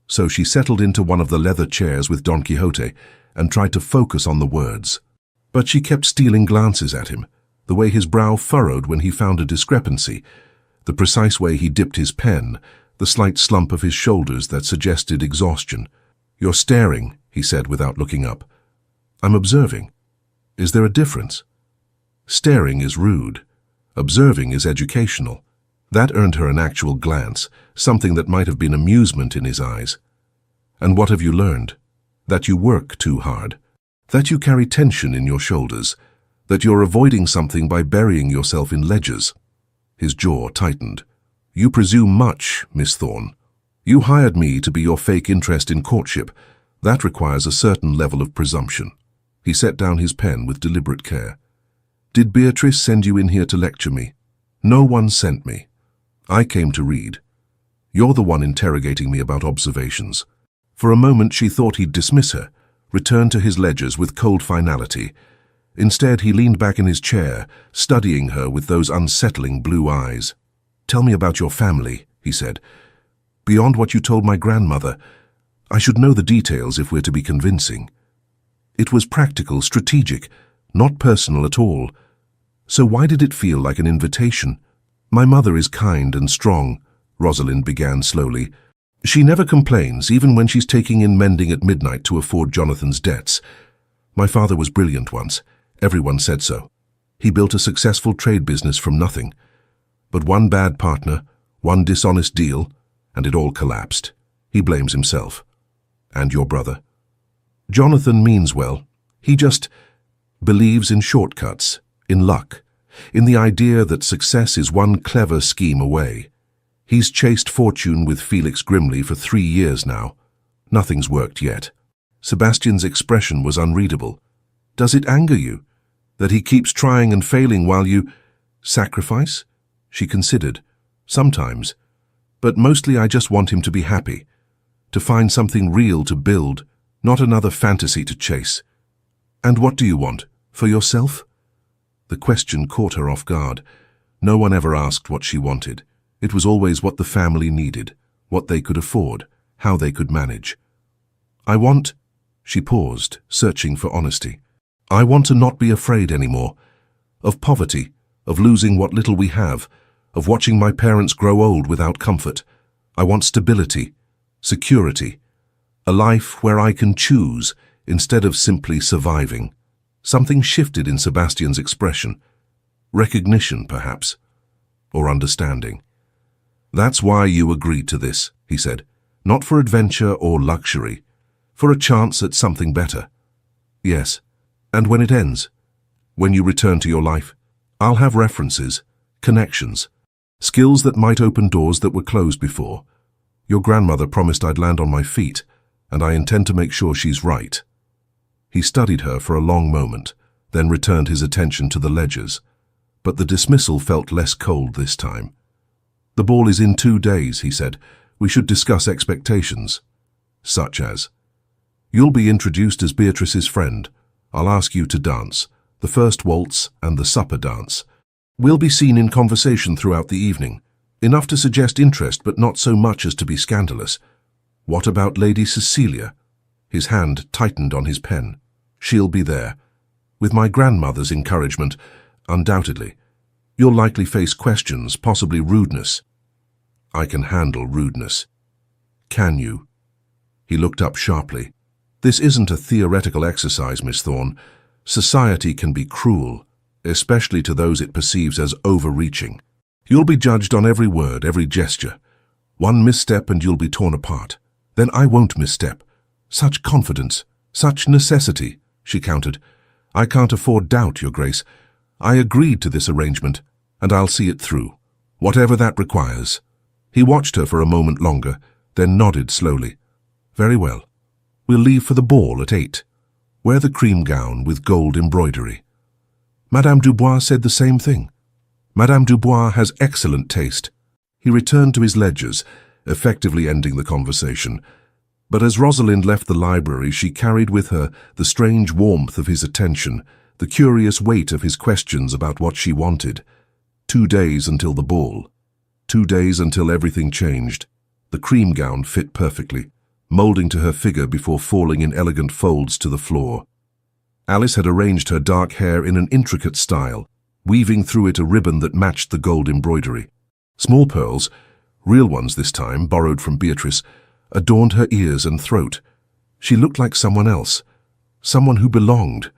So she settled into one of the leather chairs with Don Quixote and tried to focus on the words. But she kept stealing glances at him, the way his brow furrowed when he found a discrepancy, the precise way he dipped his pen, the slight slump of his shoulders that suggested exhaustion. "You're staring," he said without looking up. "I'm observing. Is there a difference?" Staring is rude. Observing is educational. That earned her an actual glance, something that might have been amusement in his eyes. "And what have you learned? That you work too hard. That you carry tension in your shoulders. That you're avoiding something by burying yourself in ledgers." His jaw tightened. "You presume much, Miss Thorne. You hired me to be your fake interest in courtship. That requires a certain level of presumption." He set down his pen with deliberate care. "Did Beatrice send you in here to lecture me?" "No one sent me. I came to read. You're the one interrogating me about observations." For a moment she thought he'd dismiss her, return to his ledgers with cold finality. Instead, he leaned back in his chair, studying her with those unsettling blue eyes. "Tell me about your family," he said. "Beyond what you told my grandmother. I should know the details if we're to be convincing." It was practical, strategic, not personal at all. So why did it feel like an invitation? "My mother is kind and strong," Rosalind began slowly. "She never complains, even when she's taking in mending at midnight to afford Jonathan's debts. My father was brilliant once. Everyone said so. He built a successful trade business from nothing. But one bad partner, one dishonest deal, and it all collapsed. He blames himself. And your brother?" "Jonathan means well. He just believes in shortcuts, in luck, in the idea that success is one clever scheme away. He's chased fortune with Felix Grimley for 3 years now. Nothing's worked yet." Sebastian's expression was unreadable. "Does it anger you that he keeps trying and failing while you sacrifice?" She considered. "Sometimes. But mostly I just want him to be happy, to find something real to build, not another fantasy to chase." "And what do you want? For yourself?" The question caught her off guard. No one ever asked what she wanted. It was always what the family needed, what they could afford, how they could manage. "I want—" She paused, searching for honesty. "I want to not be afraid anymore. Of poverty, of losing what little we have, of watching my parents grow old without comfort. I want stability, security, a life where I can choose instead of simply surviving." Something shifted in Sebastian's expression. Recognition, perhaps, or understanding. "That's why you agreed to this," he said. "Not for adventure or luxury, for a chance at something better." "Yes. And when it ends, when you return to your life, I'll have references, connections, skills that might open doors that were closed before. Your grandmother promised I'd land on my feet, and I intend to make sure she's right." He studied her for a long moment, then returned his attention to the ledgers. But the dismissal felt less cold this time. "The ball is in 2 days," he said. "We should discuss expectations." "Such as?" "You'll be introduced as Beatrice's friend. I'll ask you to dance, the first waltz and the supper dance. We'll be seen in conversation throughout the evening, enough to suggest interest but not so much as to be scandalous. What about Lady Cecilia?" His hand tightened on his pen. "She'll be there. With my grandmother's encouragement, undoubtedly. You'll likely face questions, possibly rudeness." "I can handle rudeness." "Can you?" He looked up sharply. "This isn't a theoretical exercise, Miss Thorne. Society can be cruel, especially to those it perceives as overreaching. You'll be judged on every word, every gesture. One misstep and you'll be torn apart. Then I won't misstep. Such confidence, such necessity," she countered. "I can't afford doubt, Your Grace. I agreed to this arrangement, and I'll see it through, whatever that requires." He watched her for a moment longer, then nodded slowly. "Very well. We'll leave for the ball at 8. Wear the cream gown with gold embroidery." Madame Dubois said the same thing. "Madame Dubois has excellent taste." He returned to his ledgers, effectively ending the conversation. But as Rosalind left the library, she carried with her the strange warmth of his attention, the curious weight of his questions about what she wanted. 2 days until the ball. 2 days until everything changed. The cream gown fit perfectly, molding to her figure before falling in elegant folds to the floor. Alice had arranged her dark hair in an intricate style, weaving through it a ribbon that matched the gold embroidery. Small pearls, real ones this time, borrowed from Beatrice, adorned her ears and throat. She looked like someone else, someone who belonged.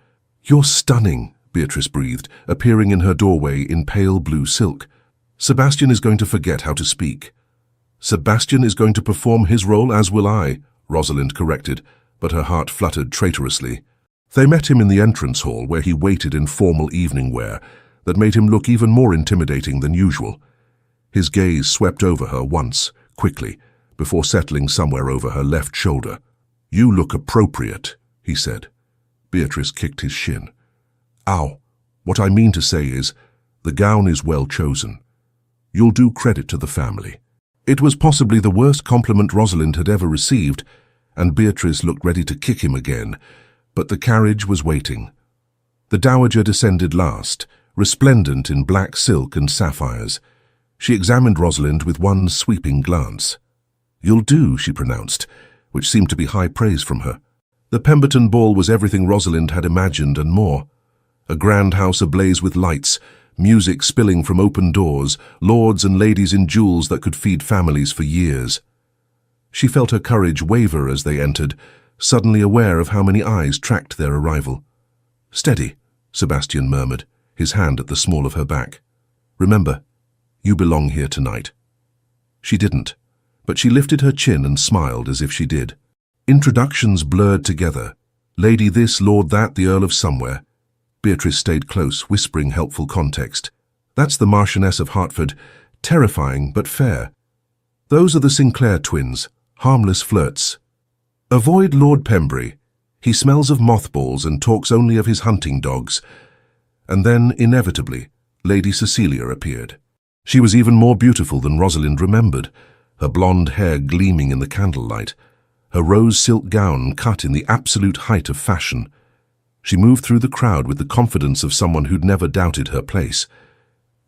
"You're stunning," Beatrice breathed, appearing in her doorway in pale blue silk. "Sebastian is going to forget how to speak." "Sebastian is going to perform his role, as will I," Rosalind corrected, but her heart fluttered traitorously. They met him in the entrance hall, where he waited in formal evening wear that made him look even more intimidating than usual. His gaze swept over her once, quickly, before settling somewhere over her left shoulder. "You look appropriate," he said. Beatrice kicked his shin. "Ow. What I mean to say is, the gown is well chosen. You'll do credit to the family." It was possibly the worst compliment Rosalind had ever received, and Beatrice looked ready to kick him again, but the carriage was waiting. The dowager descended last, resplendent in black silk and sapphires. She examined Rosalind with one sweeping glance. "You'll do," she pronounced, which seemed to be high praise from her. The Pemberton ball was everything Rosalind had imagined and more. A grand house ablaze with lights, music spilling from open doors, lords and ladies in jewels that could feed families for years. She felt her courage waver as they entered, suddenly aware of how many eyes tracked their arrival. "Steady," Sebastian murmured, his hand at the small of her back. "Remember, you belong here tonight." She didn't, but she lifted her chin and smiled as if she did. Introductions blurred together. Lady this, Lord that, the Earl of Somewhere. Beatrice stayed close, whispering helpful context. "That's the Marchioness of Hertford, terrifying but fair. Those are the Sinclair twins, harmless flirts. Avoid Lord Pembury. He smells of mothballs and talks only of his hunting dogs." And then, inevitably, Lady Cecilia appeared. She was even more beautiful than Rosalind remembered, her blonde hair gleaming in the candlelight, her rose silk gown cut in the absolute height of fashion. She moved through the crowd with the confidence of someone who'd never doubted her place.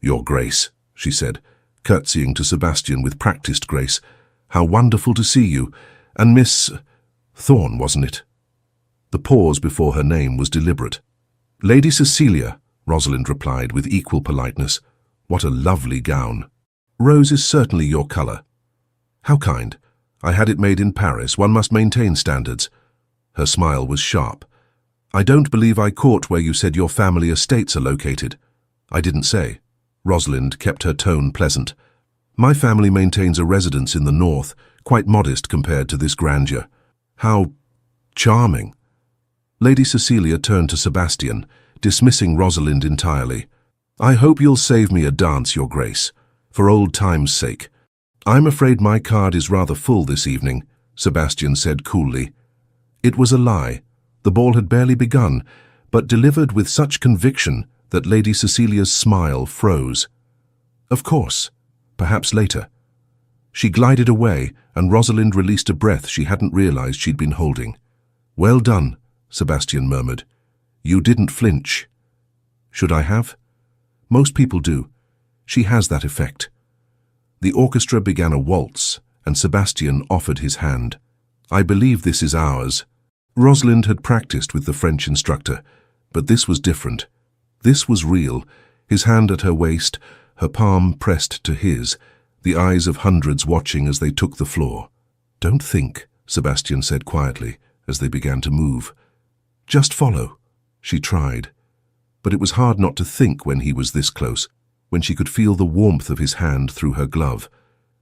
"Your Grace," she said, curtsying to Sebastian with practiced grace. "How wonderful to see you. And Miss Thorne, wasn't it?" The pause before her name was deliberate. "Lady Cecilia," Rosalind replied with equal politeness. "What a lovely gown. Rose is certainly your colour." "How kind. I had it made in Paris. One must maintain standards." Her smile was sharp. "I don't believe I caught where you said your family estates are located." "I didn't say." Rosalind kept her tone pleasant. "My family maintains a residence in the north, quite modest compared to this grandeur." "How charming." Lady Cecilia turned to Sebastian, dismissing Rosalind entirely. "I hope you'll save me a dance, Your Grace, for old time's sake." "I'm afraid my card is rather full this evening," Sebastian said coolly. It was a lie. The ball had barely begun, but delivered with such conviction that Lady Cecilia's smile froze. Of course, perhaps later. She glided away, and Rosalind released a breath she hadn't realized she'd been holding. "Well done," Sebastian murmured. "You didn't flinch." "Should I have?" "Most people do. She has that effect." The orchestra began a waltz, and Sebastian offered his hand. "I believe this is ours." Rosalind had practiced with the French instructor, but this was different. This was real, his hand at her waist, her palm pressed to his, the eyes of hundreds watching as they took the floor. "Don't think," Sebastian said quietly as they began to move. "Just follow." She tried. But it was hard not to think when he was this close, when she could feel the warmth of his hand through her glove,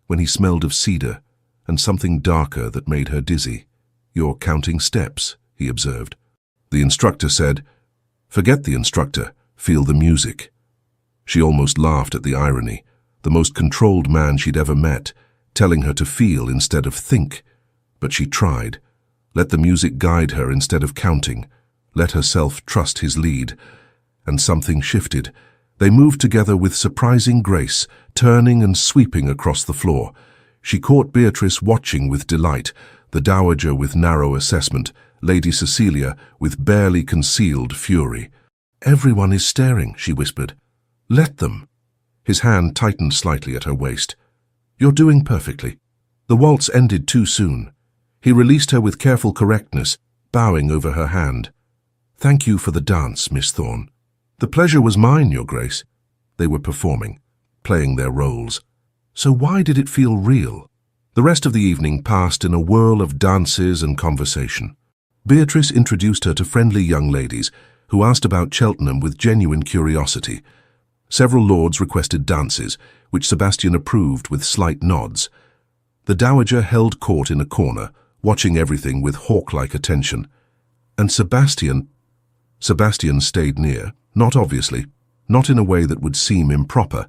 when he smelled of cedar and something darker that made her dizzy. "You're counting steps," he observed. The instructor said, "Forget the instructor, feel the music." She almost laughed at the irony, the most controlled man she'd ever met, telling her to feel instead of think. But she tried. Let the music guide her instead of counting. Let herself trust his lead. And something shifted. They moved together with surprising grace, turning and sweeping across the floor. She caught Beatrice watching with delight, the dowager with narrow assessment, Lady Cecilia with barely concealed fury. "Everyone is staring," she whispered. "Let them." His hand tightened slightly at her waist. "You're doing perfectly." The waltz ended too soon. He released her with careful correctness, bowing over her hand. "Thank you for the dance, Miss Thorne." "The pleasure was mine, Your Grace." They were performing, playing their roles. So why did it feel real? The rest of the evening passed in a whirl of dances and conversation. Beatrice introduced her to friendly young ladies who asked about Cheltenham with genuine curiosity. Several lords requested dances, which Sebastian approved with slight nods. The dowager held court in a corner, watching everything with hawk-like attention. And Sebastian stayed near, not obviously, not in a way that would seem improper,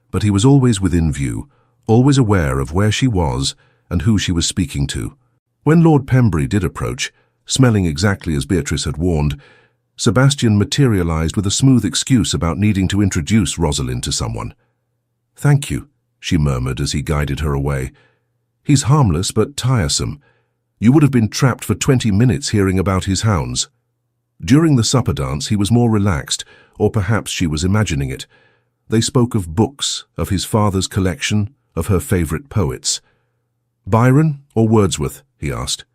but he was always within view, always aware of where she was and who she was speaking to. When Lord Pembury did approach, smelling exactly as Beatrice had warned, Sebastian materialized with a smooth excuse about needing to introduce Rosalind to someone. "Thank you," she murmured as he guided her away. "He's harmless but tiresome. You would have been trapped for 20 minutes hearing about his hounds." During the supper dance he was more relaxed, or perhaps she was imagining it. They spoke of books, of his father's collection, of her favorite poets. "Byron or Wordsworth?" he asked.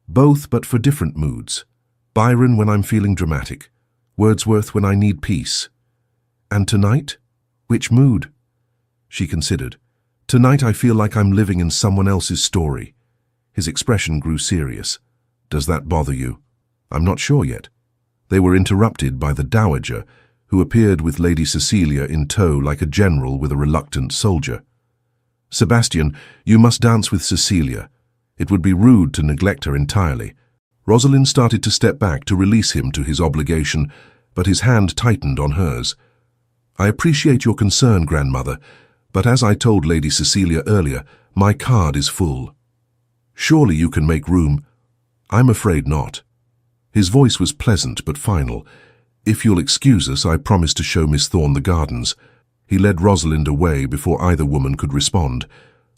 "Both, but for different moods. Byron when I'm feeling dramatic, Wordsworth when I need peace." "And tonight? Which mood?" She considered. "Tonight I feel like I'm living in someone else's story." His expression grew serious. "Does that bother you?" "I'm not sure yet." They were interrupted by the dowager, who appeared with Lady Cecilia in tow like a general with a reluctant soldier. "Sebastian, you must dance with Cecilia. It would be rude to neglect her entirely." Rosalind started to step back to release him to his obligation, but his hand tightened on hers. "I appreciate your concern, grandmother, but as I told Lady Cecilia earlier, my card is full." "Surely you can make room." "I'm afraid not." His voice was pleasant but final. "If you'll excuse us, I promise to show Miss Thorne the gardens." He led Rosalind away before either woman could respond,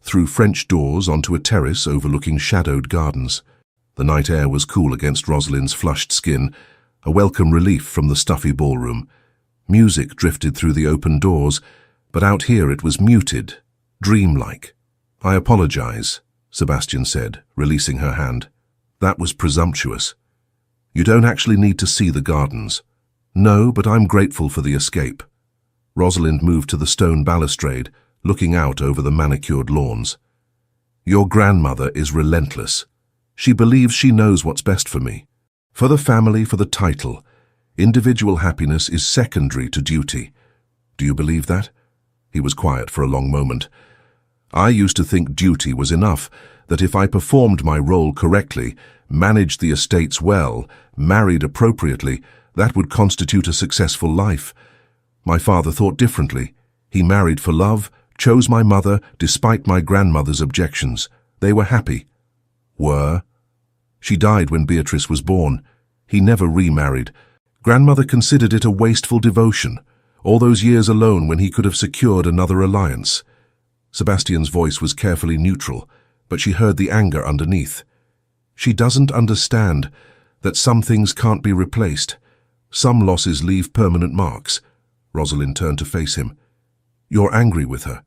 through French doors onto a terrace overlooking shadowed gardens. The night air was cool against Rosalind's flushed skin, a welcome relief from the stuffy ballroom. Music drifted through the open doors, but out here it was muted, dreamlike. "I apologize," Sebastian said, releasing her hand. "That was presumptuous. You don't actually need to see the gardens." "No, but I'm grateful for the escape." Rosalind moved to the stone balustrade, looking out over the manicured lawns. "Your grandmother is relentless. She believes she knows what's best for me. For the family, for the title. Individual happiness is secondary to duty. Do you believe that?" He was quiet for a long moment. "I used to think duty was enough, that if I performed my role correctly, managed the estates well, married appropriately, that would constitute a successful life. My father thought differently. He married for love, chose my mother despite my grandmother's objections. They were happy." "Were?" "She died when Beatrice was born. He never remarried. Grandmother considered it a wasteful devotion, all those years alone when he could have secured another alliance. Sebastian's voice was carefully neutral, but she heard the anger underneath. She doesn't understand that some things can't be replaced. Some losses leave permanent marks. Rosalind turned to face him. You're angry with her.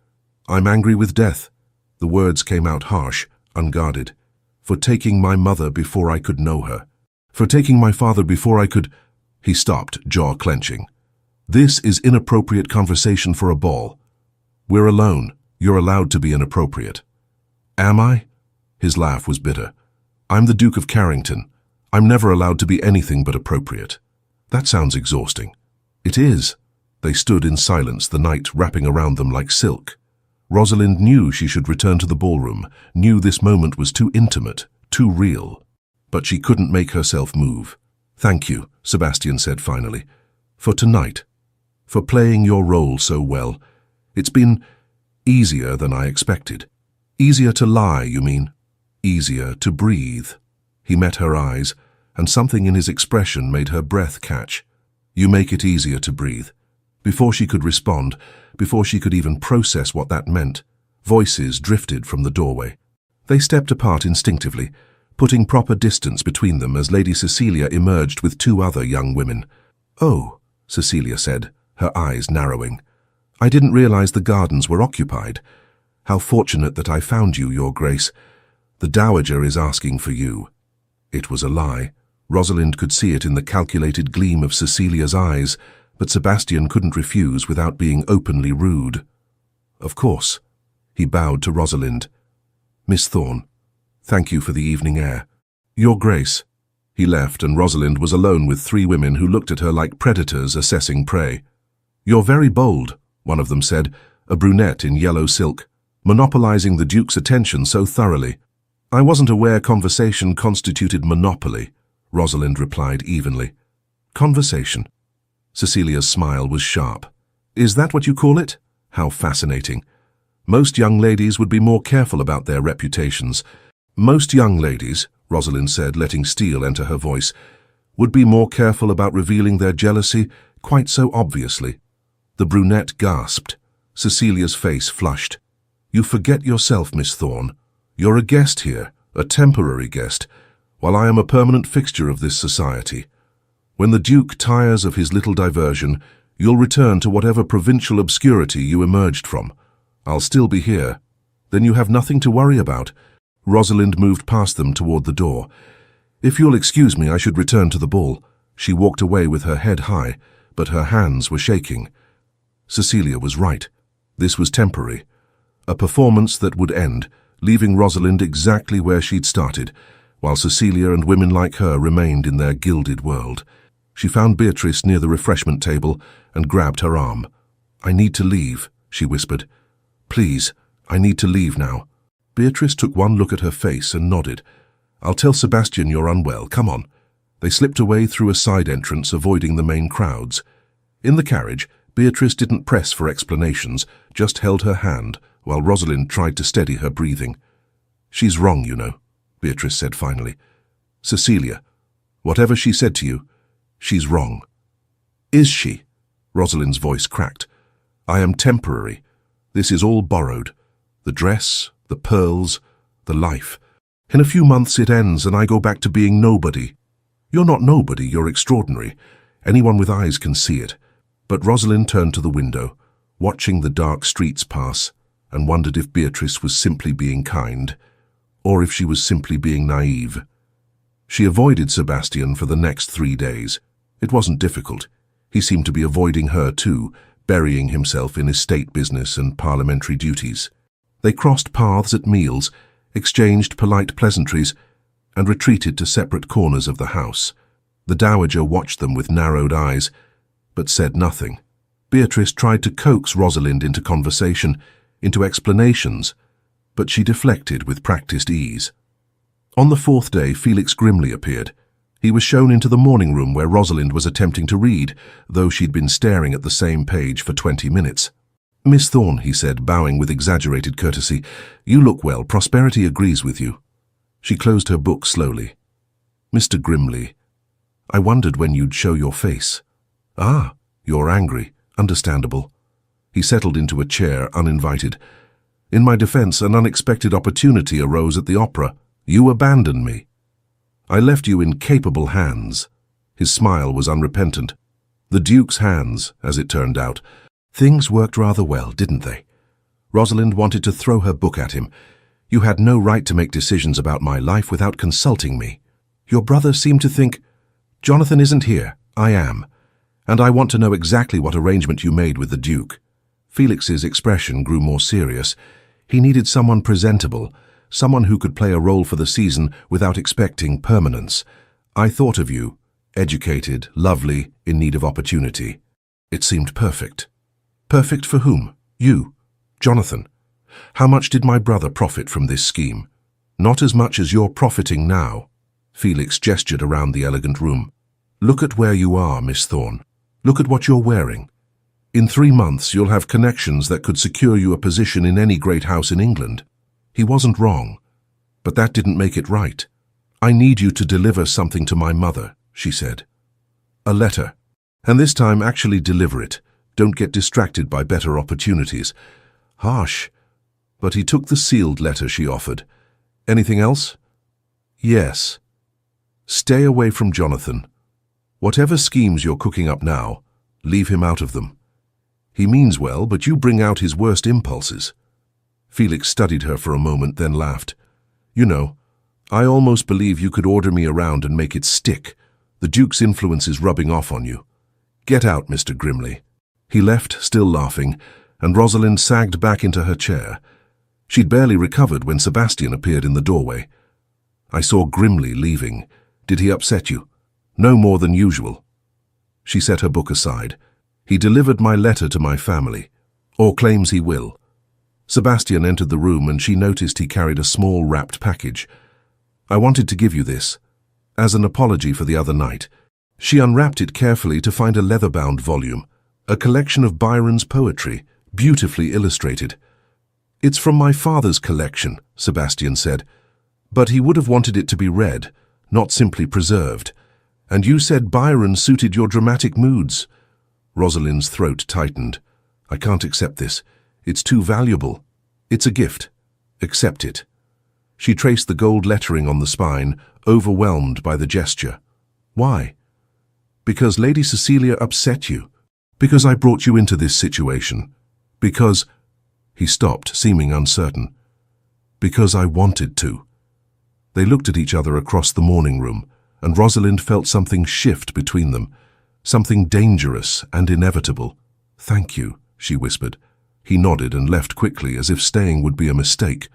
I'm angry with death. The words came out harsh, unguarded. For taking my mother before I could know her. For taking my father before I could... He stopped, jaw clenching. This is inappropriate conversation for a ball. We're alone. You're allowed to be inappropriate. Am I? His laugh was bitter. I'm the Duke of Carrington. I'm never allowed to be anything but appropriate. That sounds exhausting. It is. They stood in silence, the night wrapping around them like silk. Rosalind knew she should return to the ballroom, knew this moment was too intimate, too real. But she couldn't make herself move. Thank you, Sebastian said finally, for tonight, for playing your role so well. It's been easier than I expected. Easier to lie, you mean? Easier to breathe. He met her eyes, and something in his expression made her breath catch. You make it easier to breathe. Before she could respond, before she could even process what that meant, voices drifted from the doorway. They stepped apart instinctively, putting proper distance between them as Lady Cecilia emerged with two other young women. Oh, Cecilia said, her eyes narrowing. I didn't realize the gardens were occupied. How fortunate that I found you, Your Grace. The Dowager is asking for you. It was a lie. Rosalind could see it in the calculated gleam of Cecilia's eyes, but Sebastian couldn't refuse without being openly rude. Of course. He bowed to Rosalind. Miss Thorne, thank you for the evening air. Your Grace. He left, and Rosalind was alone with three women who looked at her like predators assessing prey. You're very bold, one of them said, a brunette in yellow silk, monopolizing the Duke's attention so thoroughly. I wasn't aware conversation constituted monopoly, Rosalind replied evenly. Conversation. Cecilia's smile was sharp. Is that what you call it? How fascinating. Most young ladies would be more careful about their reputations. Most young ladies, Rosalind said, letting steel enter her voice, would be more careful about revealing their jealousy quite so obviously. The brunette gasped. Cecilia's face flushed. You forget yourself, Miss Thorne. You're a guest here, a temporary guest, while I am a permanent fixture of this society. When the Duke tires of his little diversion, you'll return to whatever provincial obscurity you emerged from. I'll still be here. Then you have nothing to worry about. Rosalind moved past them toward the door. If you'll excuse me, I should return to the ball. She walked away with her head high, but her hands were shaking. Cecilia was right. This was temporary. A performance that would end, leaving Rosalind exactly where she'd started, while Cecilia and women like her remained in their gilded world. She found Beatrice near the refreshment table and grabbed her arm. I need to leave, she whispered. Please, I need to leave now. Beatrice took one look at her face and nodded. I'll tell Sebastian you're unwell, come on. They slipped away through a side entrance, avoiding the main crowds. In the carriage, Beatrice didn't press for explanations, just held her hand, while Rosalind tried to steady her breathing. She's wrong, you know, Beatrice said finally. Cecilia, whatever she said to you, she's wrong. Is she? Rosalind's voice cracked. I am temporary. This is all borrowed. The dress, the pearls, the life. In a few months it ends and I go back to being nobody. You're not nobody, you're extraordinary. Anyone with eyes can see it. But Rosalind turned to the window, watching the dark streets pass, and wondered if Beatrice was simply being kind, or if she was simply being naive. She avoided Sebastian for the next 3 days. It wasn't difficult. He seemed to be avoiding her too, burying himself in estate business and parliamentary duties. They crossed paths at meals, exchanged polite pleasantries, and retreated to separate corners of the house. The Dowager watched them with narrowed eyes, but said nothing. Beatrice tried to coax Rosalind into conversation, into explanations, but she deflected with practiced ease. On the 4th day, Felix Grimley appeared. He was shown into the morning room where Rosalind was attempting to read, though she'd been staring at the same page for 20 minutes. Miss Thorne, he said, bowing with exaggerated courtesy, you look well. Prosperity agrees with you. She closed her book slowly. Mr. Grimley, I wondered when you'd show your face. Ah, you're angry. Understandable. He settled into a chair, uninvited. In my defense, an unexpected opportunity arose at the opera. You abandoned me. I left you in capable hands. His smile was unrepentant. The Duke's hands, as it turned out. Things worked rather well, didn't they? Rosalind wanted to throw her book at him. You had no right to make decisions about my life without consulting me. Your brother seemed to think, Jonathan isn't here, I am. And I want to know exactly what arrangement you made with the Duke. Felix's expression grew more serious. He needed someone presentable, someone who could play a role for the season without expecting permanence. I thought of you, educated, lovely, in need of opportunity. It seemed perfect. Perfect for whom? You, Jonathan. How much did my brother profit from this scheme? Not as much as you're profiting now. Felix gestured around the elegant room. Look at where you are, Miss Thorne. Look at what you're wearing. In 3 months, you'll have connections that could secure you a position in any great house in England. He wasn't wrong, but that didn't make it right. I need you to deliver something to my mother, she said. A letter. And this time actually deliver it. Don't get distracted by better opportunities. Harsh. But he took the sealed letter she offered. Anything else? Yes. Stay away from Jonathan. Whatever schemes you're cooking up now, leave him out of them. He means well, but you bring out his worst impulses. Felix studied her for a moment, then laughed. You know, I almost believe you could order me around and make it stick. The Duke's influence is rubbing off on you. Get out, Mr. Grimley. He left, still laughing, and Rosalind sagged back into her chair. She'd barely recovered when Sebastian appeared in the doorway. I saw Grimley leaving. Did he upset you? No more than usual. She set her book aside. He delivered my letter to my family, or claims he will. Sebastian entered the room and she noticed he carried a small wrapped package. I wanted to give you this, as an apology for the other night. She unwrapped it carefully to find a leather-bound volume, a collection of Byron's poetry, beautifully illustrated. It's from my father's collection, Sebastian said, but he would have wanted it to be read, not simply preserved. And you said Byron suited your dramatic moods. Rosalind's throat tightened. I can't accept this. It's too valuable. It's a gift. Accept it. She traced the gold lettering on the spine, overwhelmed by the gesture. Why? Because Lady Cecilia upset you. Because I brought you into this situation. Because... He stopped, seeming uncertain. Because I wanted to. They looked at each other across the morning room, and Rosalind felt something shift between them, something dangerous and inevitable. Thank you, she whispered. He nodded and left quickly, as if staying would be a mistake.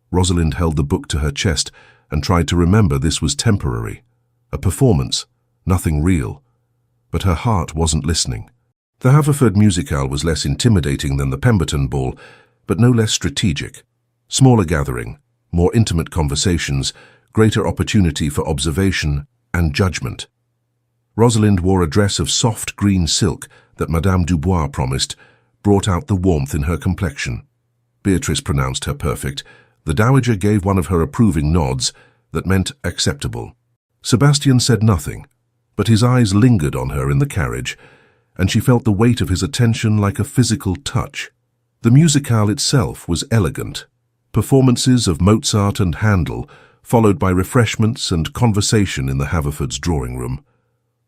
Rosalind held the book to her chest and tried to remember this was temporary. A performance, nothing real. But her heart wasn't listening. The Haverford Musicale was less intimidating than the Pemberton Ball, but no less strategic. Smaller gathering, more intimate conversations, greater opportunity for observation and judgment. Rosalind wore a dress of soft green silk that Madame Dubois promised, brought out the warmth in her complexion. Beatrice pronounced her perfect. The Dowager gave one of her approving nods that meant acceptable. Sebastian said nothing, but his eyes lingered on her in the carriage, and she felt the weight of his attention like a physical touch. The musicale itself was elegant. Performances of Mozart and Handel, followed by refreshments and conversation in the Haverfords' drawing room.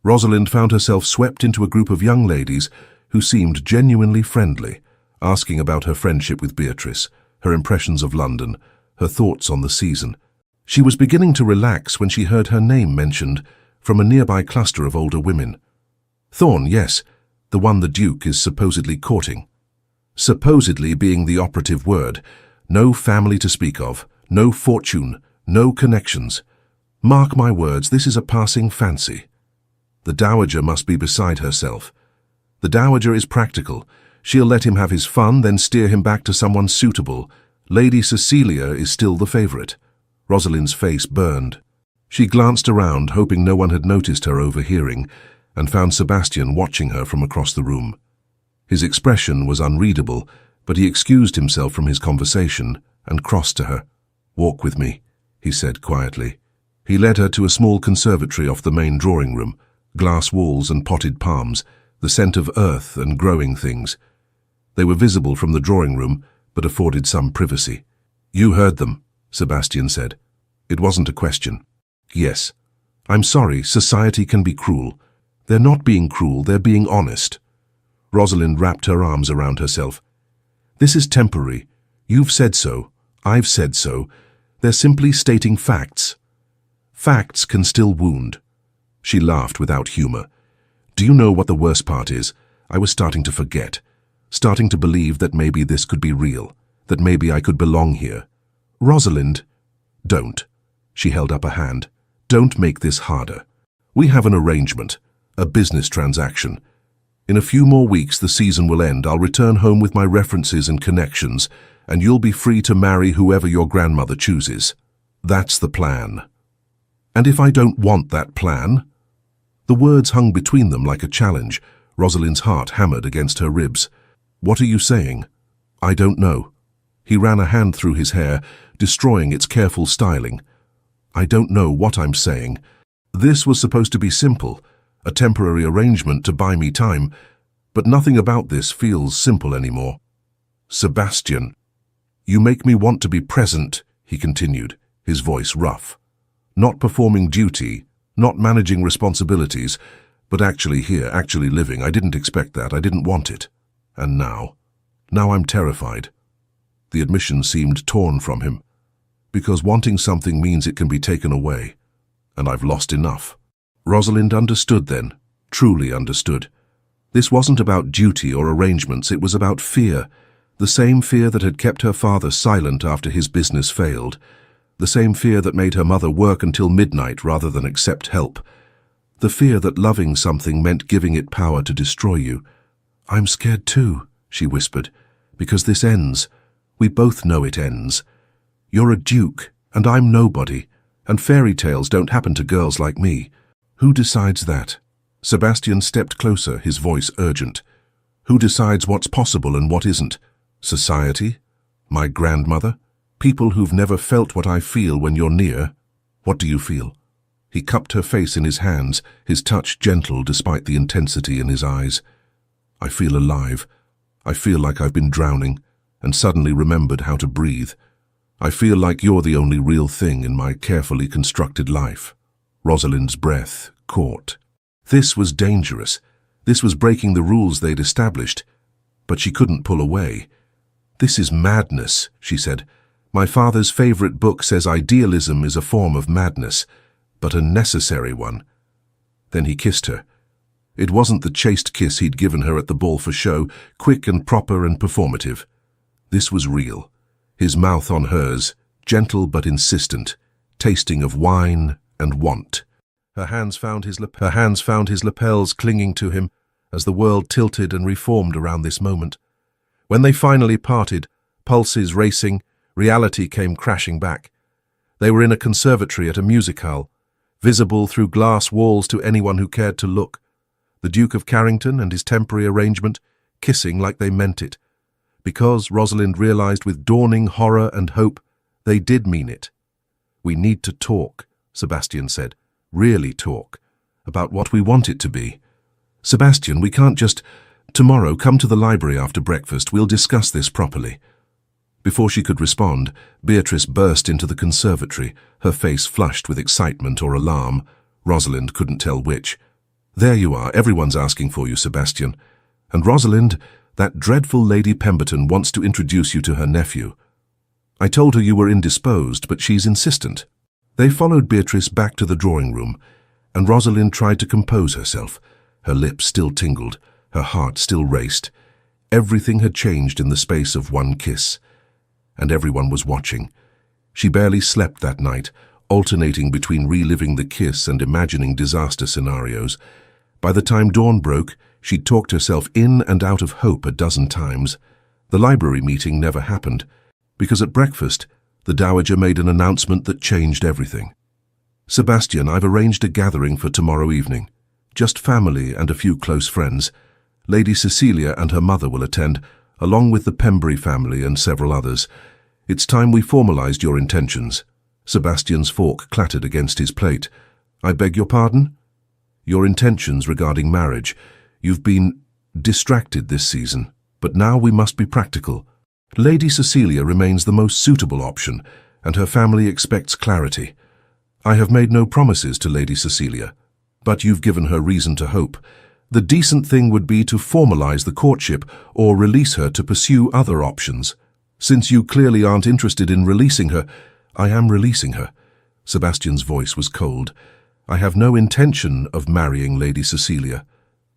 Rosalind found herself swept into a group of young ladies who seemed genuinely friendly, asking about her friendship with Beatrice, her impressions of London, her thoughts on the season. She was beginning to relax when she heard her name mentioned from a nearby cluster of older women. Thorne, yes, the one the Duke is supposedly courting. Supposedly being the operative word. No family to speak of, no fortune, no connections. Mark my words, this is a passing fancy. The Dowager must be beside herself. The Dowager is practical. She'll let him have his fun, then steer him back to someone suitable. Lady Cecilia is still the favourite. Rosalind's face burned. She glanced around, hoping no one had noticed her overhearing, and found Sebastian watching her from across the room. His expression was unreadable, but he excused himself from his conversation and crossed to her. "Walk with me," he said quietly. He led her to a small conservatory off the main drawing room, glass walls and potted palms, the scent of earth and growing things. They were visible from the drawing room, but afforded some privacy. "You heard them," Sebastian said. It wasn't a question. "Yes. I'm sorry, society can be cruel." "They're not being cruel, they're being honest." Rosalind wrapped her arms around herself. "This is temporary. You've said so. I've said so. They're simply stating facts. Facts can still wound." She laughed without humor. "Do you know what the worst part is? I was starting to forget. Starting to believe that maybe this could be real. That maybe I could belong here." "Rosalind." "Don't." She held up a hand. "Don't make this harder. We have an arrangement. A business transaction. In a few more weeks the season will end. I'll return home with my references and connections, and you'll be free to marry whoever your grandmother chooses. That's the plan." "And if I don't want that plan?" The words hung between them like a challenge. Rosalind's heart hammered against her ribs. "What are you saying?" "I don't know." He ran a hand through his hair, destroying its careful styling. "I don't know what I'm saying. This was supposed to be simple. A temporary arrangement to buy me time, but nothing about this feels simple anymore." "Sebastian, you make me want to be present," he continued, his voice rough. "Not performing duty, not managing responsibilities, but actually here, actually living. I didn't expect that, I didn't want it. And now I'm terrified." The admission seemed torn from him. "Because wanting something means it can be taken away, and I've lost enough." Rosalind understood then, truly understood. This wasn't about duty or arrangements, it was about fear. The same fear that had kept her father silent after his business failed. The same fear that made her mother work until midnight rather than accept help. The fear that loving something meant giving it power to destroy you. "I'm scared too," she whispered, "because this ends. We both know it ends. You're a duke, and I'm nobody, and fairy tales don't happen to girls like me. Who decides that?" Sebastian stepped closer, his voice urgent. "Who decides what's possible and what isn't? Society? My grandmother? People who've never felt what I feel when you're near? What do you feel?" He cupped her face in his hands, his touch gentle despite the intensity in his eyes. "I feel alive. I feel like I've been drowning, and suddenly remembered how to breathe. I feel like you're the only real thing in my carefully constructed life." Rosalind's breath caught. This was dangerous. This was breaking the rules they'd established. But she couldn't pull away. "This is madness," she said. "My father's favorite book says idealism is a form of madness, but a necessary one." Then he kissed her. It wasn't the chaste kiss he'd given her at the ball for show, quick and proper and performative. This was real. His mouth on hers, gentle but insistent, tasting of wine and want. Her hands found his lapels clinging to him as the world tilted and reformed around this moment. When they finally parted, pulses racing, reality came crashing back. They were in a conservatory at a music hall, visible through glass walls to anyone who cared to look. The Duke of Carrington and his temporary arrangement kissing like they meant it. Because, Rosalind realized with dawning horror and hope, they did mean it. "We need to talk," Sebastian said. "Really talk. About what we want it to be. Sebastian, we can't just... Tomorrow, come to the library after breakfast. We'll discuss this properly." Before she could respond, Beatrice burst into the conservatory, her face flushed with excitement or alarm. Rosalind couldn't tell which. "There you are. Everyone's asking for you, Sebastian. And Rosalind, that dreadful Lady Pemberton wants to introduce you to her nephew. I told her you were indisposed, but she's insistent." They followed Beatrice back to the drawing room, and Rosalind tried to compose herself. Her lips still tingled, her heart still raced. Everything had changed in the space of one kiss, and everyone was watching. She barely slept that night, alternating between reliving the kiss and imagining disaster scenarios. By the time dawn broke, she'd talked herself in and out of hope a dozen times. The library meeting never happened, because at breakfast, the Dowager made an announcement that changed everything. "Sebastian, I've arranged a gathering for tomorrow evening. Just family and a few close friends. Lady Cecilia and her mother will attend, along with the Pembury family and several others. It's time we formalized your intentions." Sebastian's fork clattered against his plate. "I beg your pardon?" your intentions regarding marriage. You've been distracted this season, but now we must be practical. Lady Cecilia remains the most suitable option, and her family expects clarity. I have made no promises to Lady Cecilia, but you've given her reason to hope. The decent thing would be to formalize the courtship or release her to pursue other options. Since you clearly aren't interested in releasing her, I am releasing her. Sebastian's voice was cold. I have no intention of marrying Lady Cecilia.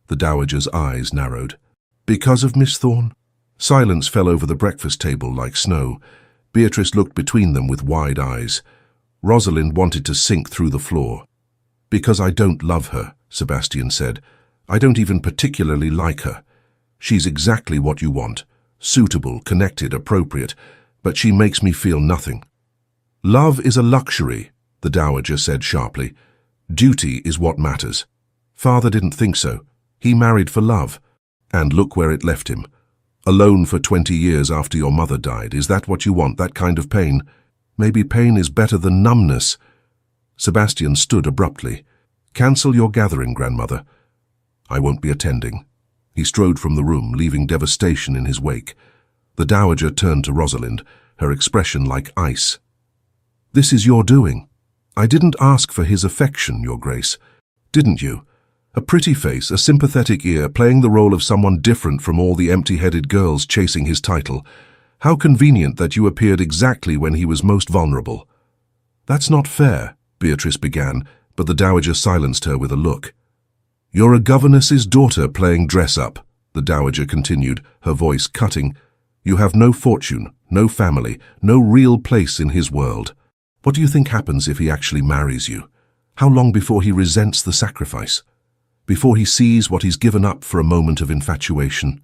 The dowager's eyes narrowed. Because of Miss Thorne? Silence fell over the breakfast table like snow. Beatrice looked between them with wide eyes. Rosalind wanted to sink through the floor. Because I don't love her, Sebastian said. I don't even particularly like her. She's exactly what you want. Suitable, connected, appropriate, but she makes me feel nothing. Love is a luxury, the dowager said sharply. Duty is what matters. Father didn't think so. He married for love. And look where it left him. Alone for 20 years after your mother died. Is that what you want, that kind of pain? Maybe pain is better than numbness. Sebastian stood abruptly. Cancel your gathering, grandmother. I won't be attending. He strode from the room, leaving devastation in his wake. The dowager turned to Rosalind, her expression like ice. This is your doing. I didn't ask for his affection, Your Grace. Didn't you? A pretty face, a sympathetic ear, playing the role of someone different from all the empty-headed girls chasing his title. How convenient that you appeared exactly when he was most vulnerable. That's not fair, Beatrice began, but the dowager silenced her with a look. You're a governess's daughter playing dress-up, the dowager continued, her voice cutting. You have no fortune, no family, no real place in his world. What do you think happens if he actually marries you? How long before he resents the sacrifice? Before he sees what he's given up for a moment of infatuation?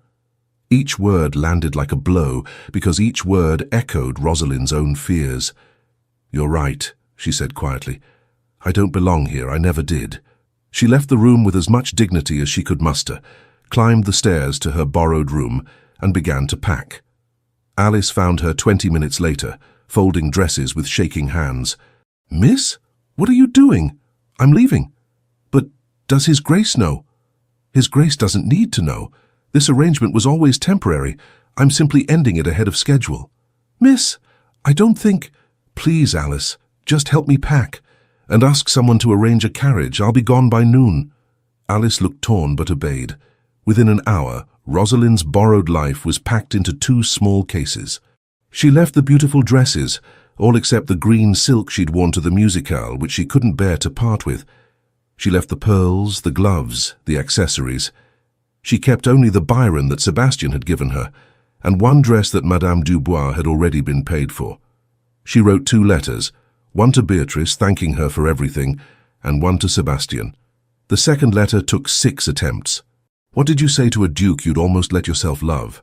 Each word landed like a blow, because each word echoed Rosalind's own fears. You're right, she said quietly. I don't belong here, I never did. She left the room with as much dignity as she could muster, climbed the stairs to her borrowed room, and began to pack. Alice found her 20 minutes later, folding dresses with shaking hands. Miss, what are you doing? I'm leaving. But does His Grace know? His Grace doesn't need to know. This arrangement was always temporary. I'm simply ending it ahead of schedule. Miss, I don't think... Please, Alice, just help me pack. And ask someone to arrange a carriage. I'll be gone by noon. Alice looked torn but obeyed. Within an hour, Rosalind's borrowed life was packed into 2 small cases. She left the beautiful dresses, all except the green silk she'd worn to the musicale, which she couldn't bear to part with. She left the pearls, the gloves, the accessories. She kept only the Byron that Sebastian had given her, and one dress that Madame Dubois had already been paid for. She wrote 2 letters, one to Beatrice thanking her for everything, and one to Sebastian. The second letter took 6 attempts. What did you say to a duke you'd almost let yourself love?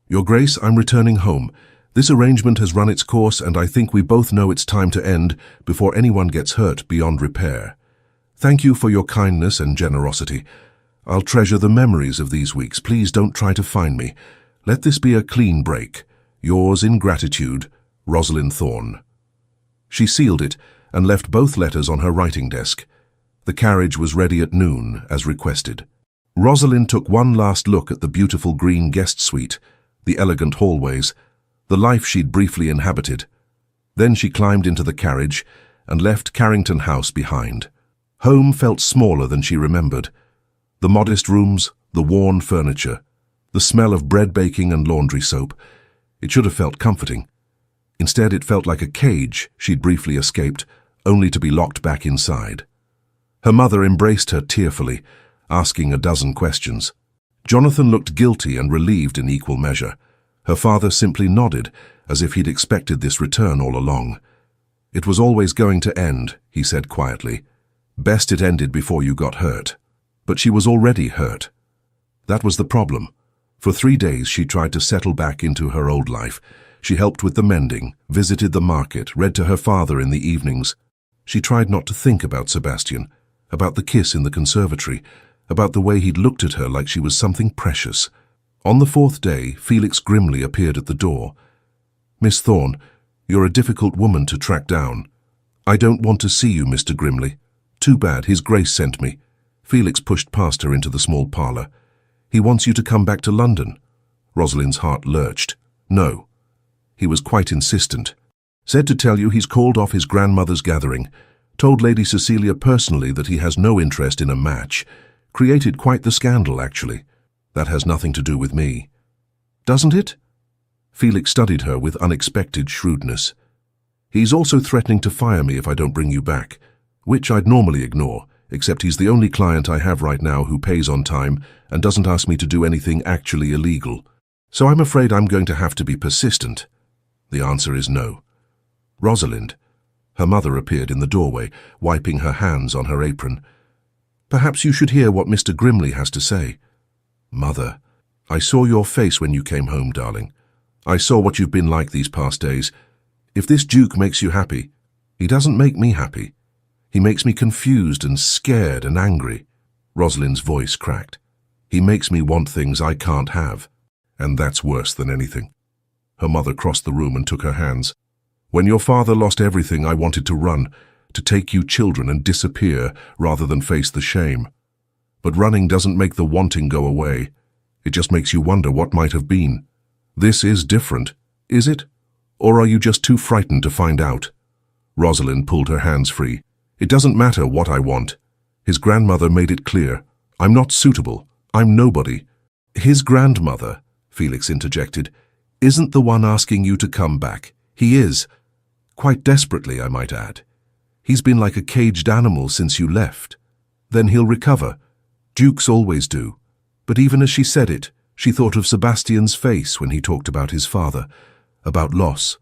Your Grace, I'm returning home. This arrangement has run its course, and I think we both know it's time to end before anyone gets hurt beyond repair. Thank you for your kindness and generosity. I'll treasure the memories of these weeks. Please don't try to find me. Let this be a clean break. Yours in gratitude, Rosalind Thorne. She sealed it and left both letters on her writing desk. The carriage was ready at noon, as requested. Rosalind took one last look at the beautiful green guest suite, the elegant hallways, the life she'd briefly inhabited. Then she climbed into the carriage and left Carrington House behind. Home felt smaller than she remembered. The modest rooms, the worn furniture, the smell of bread baking and laundry soap. It should have felt comforting. Instead, it felt like a cage she'd briefly escaped, only to be locked back inside. Her mother embraced her tearfully, asking a dozen questions. Jonathan looked guilty and relieved in equal measure. Her father simply nodded, as if he'd expected this return all along. It was always going to end, he said quietly. Best it ended before you got hurt. But she was already hurt. That was the problem. For 3 days she tried to settle back into her old life. She helped with the mending, visited the market, read to her father in the evenings. She tried not to think about Sebastian, about the kiss in the conservatory, about the way he'd looked at her like she was something precious. On the 4th day, Felix Grimley appeared at the door. Miss Thorne, you're a difficult woman to track down. I don't want to see you, Mr. Grimley. Too bad, His Grace sent me. Felix pushed past her into the small parlour. He wants you to come back to London. Rosalind's heart lurched. No. He was quite insistent. Said to tell you he's called off his grandmother's gathering. Told Lady Cecilia personally that he has no interest in a match. Created quite the scandal, actually. That has nothing to do with me. Doesn't it? Felix studied her with unexpected shrewdness. He's also threatening to fire me if I don't bring you back, which I'd normally ignore, except he's the only client I have right now who pays on time and doesn't ask me to do anything actually illegal. So I'm afraid I'm going to have to be persistent. The answer is no. Rosalind. Her mother appeared in the doorway, wiping her hands on her apron. Perhaps you should hear what Mr. Grimley has to say. Mother, I saw your face when you came home, darling. I saw what you've been like these past days. If this Duke makes you happy, he doesn't make me happy. He makes me confused and scared and angry. Rosalind's voice cracked. He makes me want things I can't have, and that's worse than anything. Her mother crossed the room and took her hands. When your father lost everything, I wanted to run, to take you children and disappear rather than face the shame. But running doesn't make the wanting go away. It just makes you wonder what might have been. This is different, is it? Or are you just too frightened to find out? Rosalind pulled her hands free. It doesn't matter what I want. His grandmother made it clear. I'm not suitable. I'm nobody. His grandmother, Felix interjected, isn't the one asking you to come back. He is. Quite desperately, I might add. He's been like a caged animal since you left. Then he'll recover. Dukes always do. But even as she said it, she thought of Sebastian's face when he talked about his father, about loss,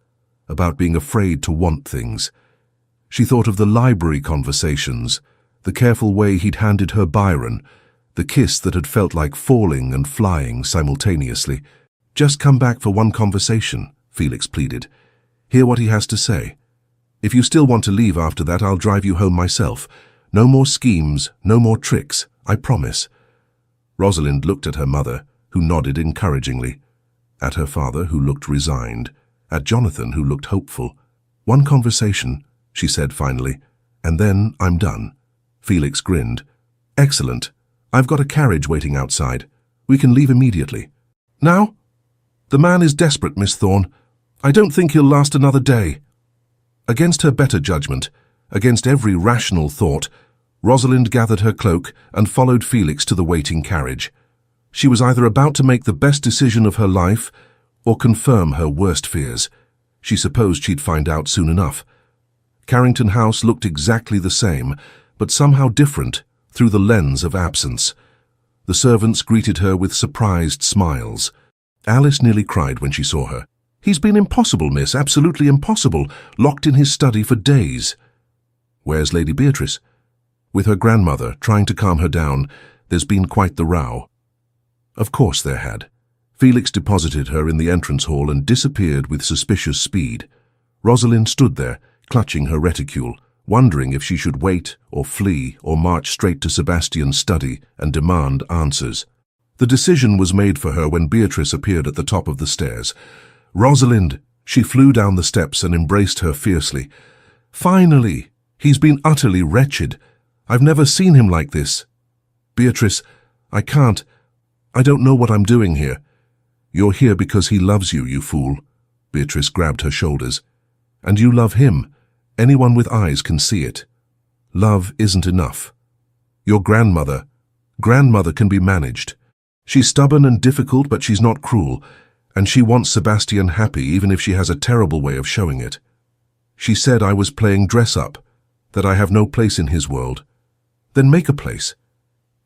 about being afraid to want things. She thought of the library conversations, the careful way he'd handed her Byron, the kiss that had felt like falling and flying simultaneously. Just come back for one conversation, Felix pleaded. Hear what he has to say. If you still want to leave after that, I'll drive you home myself. No more schemes, no more tricks, I promise. Rosalind looked at her mother, who nodded encouragingly, at her father, who looked resigned, at Jonathan, who looked hopeful. One conversation, she said finally, and then I'm done. Felix grinned. Excellent. I've got a carriage waiting outside. We can leave immediately. Now? The man is desperate, Miss Thorne. I don't think he'll last another day. Against her better judgment, against every rational thought, Rosalind gathered her cloak and followed Felix to the waiting carriage. She was either about to make the best decision of her life or confirm her worst fears. She supposed she'd find out soon enough. Carrington House looked exactly the same, but somehow different through the lens of absence. The servants greeted her with surprised smiles. Alice nearly cried when she saw her. He's been impossible, miss, absolutely impossible, locked in his study for days. Where's Lady Beatrice? With her grandmother, trying to calm her down. There's been quite the row. Of course there had. Felix deposited her in the entrance hall and disappeared with suspicious speed. Rosalind stood there, clutching her reticule, wondering if she should wait or flee or march straight to Sebastian's study and demand answers. The decision was made for her when Beatrice appeared at the top of the stairs. Rosalind! She flew down the steps and embraced her fiercely. Finally! He's been utterly wretched. I've never seen him like this. Beatrice, I don't know what I'm doing here. You're here because he loves you, you fool. Beatrice grabbed her shoulders. And you love him. Anyone with eyes can see it. Love isn't enough. Your grandmother can be managed. She's stubborn and difficult, but she's not cruel, and she wants Sebastian happy even if she has a terrible way of showing it. She said I was playing dress-up, that I have no place in his world. Then make a place.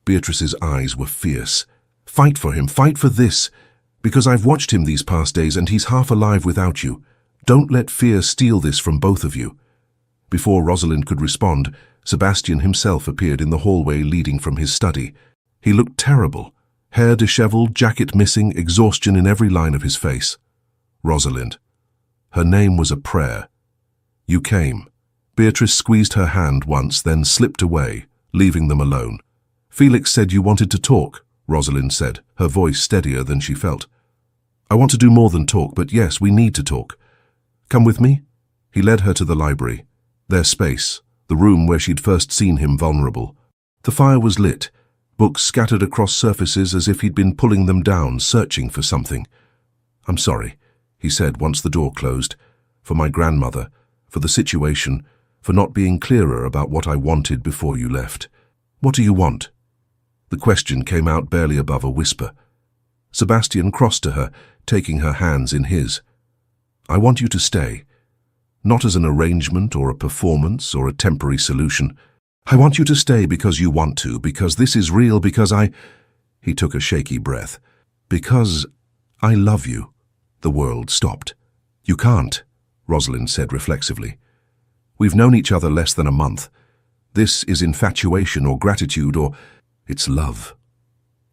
Beatrice's eyes were fierce. Fight for him, fight for this, because I've watched him these past days and he's half alive without you. Don't let fear steal this from both of you. Before Rosalind could respond, Sebastian himself appeared in the hallway leading from his study. He looked terrible. Hair disheveled, jacket missing, exhaustion in every line of his face. Rosalind. Her name was a prayer. You came. Beatrice squeezed her hand once, then slipped away, leaving them alone. Felix said you wanted to talk, Rosalind said, her voice steadier than she felt. I want to do more than talk, but yes, we need to talk. Come with me? He led her to the library. Their space, the room where she'd first seen him vulnerable. The fire was lit, books scattered across surfaces as if he'd been pulling them down, searching for something. "I'm sorry," he said once the door closed, "for my grandmother, for the situation, for not being clearer about what I wanted before you left." "What do you want?" The question came out barely above a whisper. Sebastian crossed to her, taking her hands in his. "I want you to stay. Not as an arrangement or a performance or a temporary solution. I want you to stay because you want to, because this is real, because I—" He took a shaky breath. "Because I love you." The world stopped. "You can't," Rosalind said reflexively. "We've known each other less than a month. This is infatuation or gratitude or— it's love."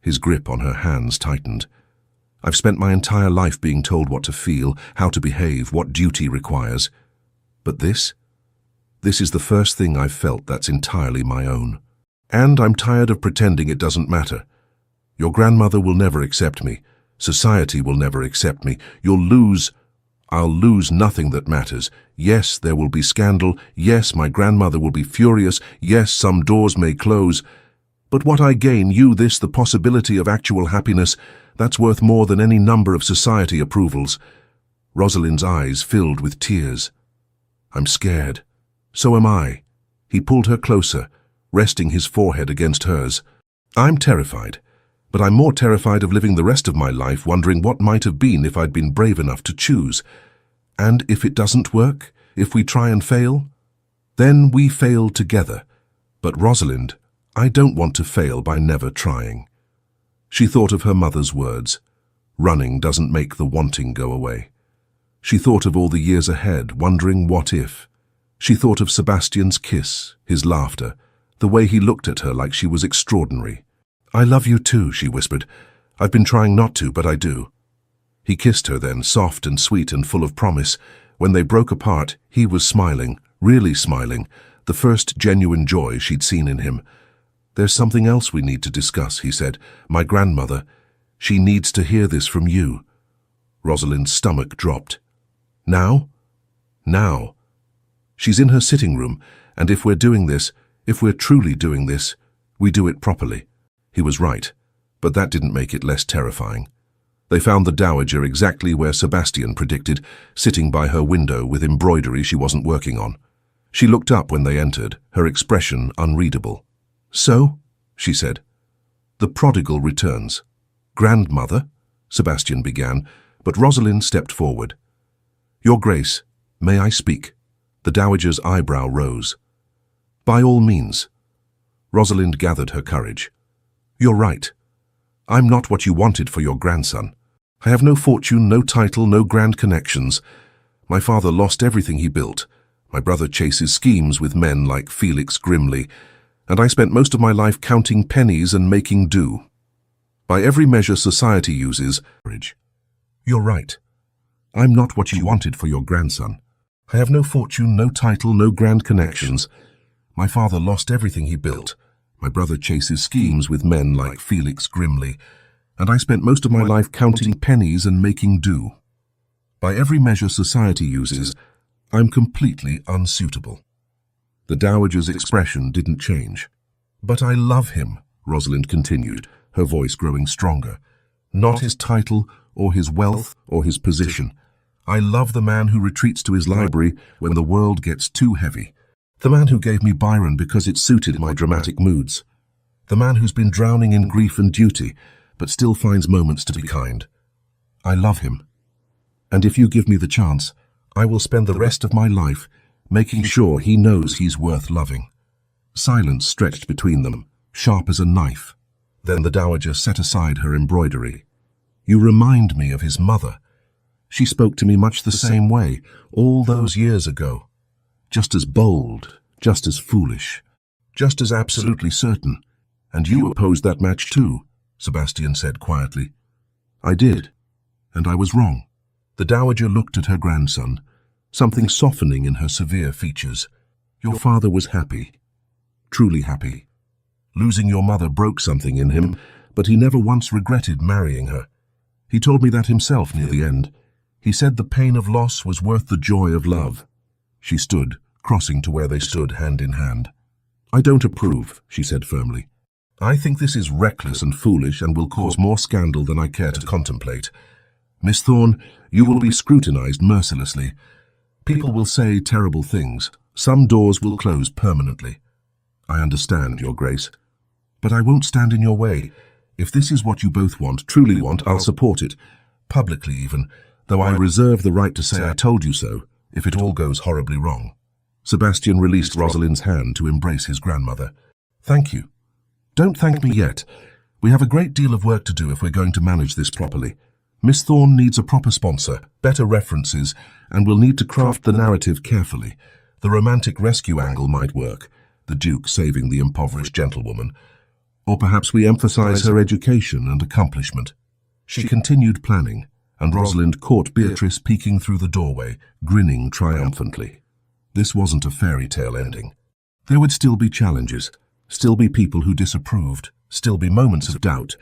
His grip on her hands tightened. "I've spent my entire life being told what to feel, how to behave, what duty requires. But this is the first thing I've felt that's entirely my own. And I'm tired of pretending it doesn't matter. Your grandmother will never accept me. Society will never accept me. I'll lose nothing that matters. Yes, there will be scandal. Yes, my grandmother will be furious. Yes, some doors may close. But what I gain, the possibility of actual happiness, that's worth more than any number of society approvals." Rosalind's eyes filled with tears. "I'm scared. So am I." He pulled her closer, resting his forehead against hers. "I'm terrified. But I'm more terrified of living the rest of my life wondering what might have been if I'd been brave enough to choose. And if it doesn't work, if we try and fail, then we fail together. But Rosalind, I don't want to fail by never trying." She thought of her mother's words. Running doesn't make the wanting go away. She thought of all the years ahead, wondering what if. She thought of Sebastian's kiss, his laughter, the way he looked at her like she was extraordinary. "I love you too," she whispered. "I've been trying not to, but I do." He kissed her then, soft and sweet and full of promise. When they broke apart, he was smiling, really smiling, the first genuine joy she'd seen in him. "There's something else we need to discuss," he said. "My grandmother. She needs to hear this from you." Rosalind's stomach dropped. "Now?" "Now. She's in her sitting room, and if we're doing this, if we're truly doing this, we do it properly." He was right, but that didn't make it less terrifying. They found the dowager exactly where Sebastian predicted, sitting by her window with embroidery she wasn't working on. She looked up when they entered, her expression unreadable. "So?" she said. "The prodigal returns." "Grandmother?" Sebastian began, but Rosalind stepped forward. "Your Grace, may I speak?" The dowager's eyebrow rose. "By all means." Rosalind gathered her courage. "You're right. I'm not what you wanted for your grandson. I have no fortune, no title, no grand connections. My father lost everything he built. My brother chases schemes with men like Felix Grimley, and I spent most of my life counting pennies and making do. By every measure society uses, you're right. I'm not what you wanted for your grandson. I have no fortune, no title, no grand connections. My father lost everything he built. My brother chases schemes with men like Felix Grimley, and I spent most of my life counting pennies and making do. By every measure society uses, I'm completely unsuitable." The dowager's expression didn't change. "But I love him," Rosalind continued, her voice growing stronger. "Not his title, or his wealth, or his position. I love the man who retreats to his library when the world gets too heavy. The man who gave me Byron because it suited my dramatic moods. The man who's been drowning in grief and duty, but still finds moments to be kind. I love him. And if you give me the chance, I will spend the rest of my life making sure he knows he's worth loving." Silence stretched between them, sharp as a knife. Then the dowager set aside her embroidery. "You remind me of his mother. She spoke to me much the same way, all those years ago. Just as bold, just as foolish, just as absolutely certain. And you opposed that match too," Sebastian said quietly. "I did, and I was wrong." The dowager looked at her grandson, something softening in her severe features. "Your father was happy, truly happy. Losing your mother broke something in him, but he never once regretted marrying her. He told me that himself near the end. He said the pain of loss was worth the joy of love." She stood, crossing to where they stood hand in hand. I don't approve, she said firmly. I think this is reckless and foolish and will cause more scandal than I care to contemplate. Miss Thorne, you will be scrutinized mercilessly. People will say terrible things. Some doors will close permanently. I understand, Your Grace. But I won't stand in your way. If this is what you both want, truly want, I'll support it. Publicly even, though I reserve the right to say I told you so, if it all goes horribly wrong. Sebastian released Rosalind's hand to embrace his grandmother. Thank you. Don't thank me yet. We have a great deal of work to do if we're going to manage this properly. Miss Thorne needs a proper sponsor, better references, and will need to craft the narrative carefully. The romantic rescue angle might work, the Duke saving the impoverished gentlewoman. Or perhaps we emphasize her education and accomplishment. She continued planning, and Rosalind caught Beatrice peeking through the doorway, grinning triumphantly. This wasn't a fairy tale ending. There would still be challenges, still be people who disapproved, still be moments of doubt.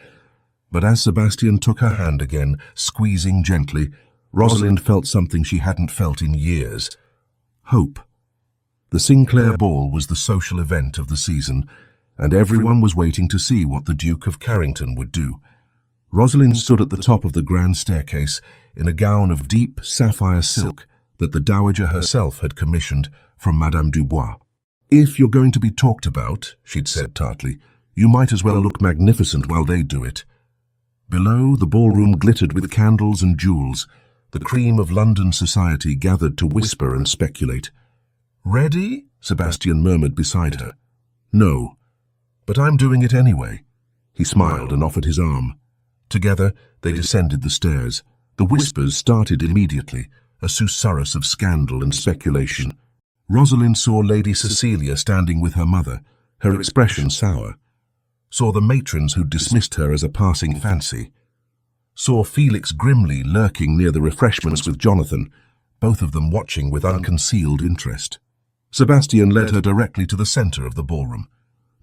But as Sebastian took her hand again, squeezing gently, Rosalind felt something she hadn't felt in years. Hope. The Sinclair Ball was the social event of the season, and everyone was waiting to see what the Duke of Carrington would do. Rosalind stood at the top of the grand staircase in a gown of deep sapphire silk that the Dowager herself had commissioned from Madame Dubois. If you're going to be talked about, she'd said tartly, you might as well look magnificent while they do it. Below, the ballroom glittered with candles and jewels. The cream of London society gathered to whisper and speculate. Ready? Sebastian murmured beside her. No, but I'm doing it anyway. He smiled and offered his arm. Together, they descended the stairs. The whispers started immediately, a susurrus of scandal and speculation. Rosalind saw Lady Cecilia standing with her mother, her expression sour. Saw the matrons who dismissed her as a passing fancy. Saw Felix grimly lurking near the refreshments with Jonathan, both of them watching with unconcealed interest. Sebastian led her directly to the center of the ballroom.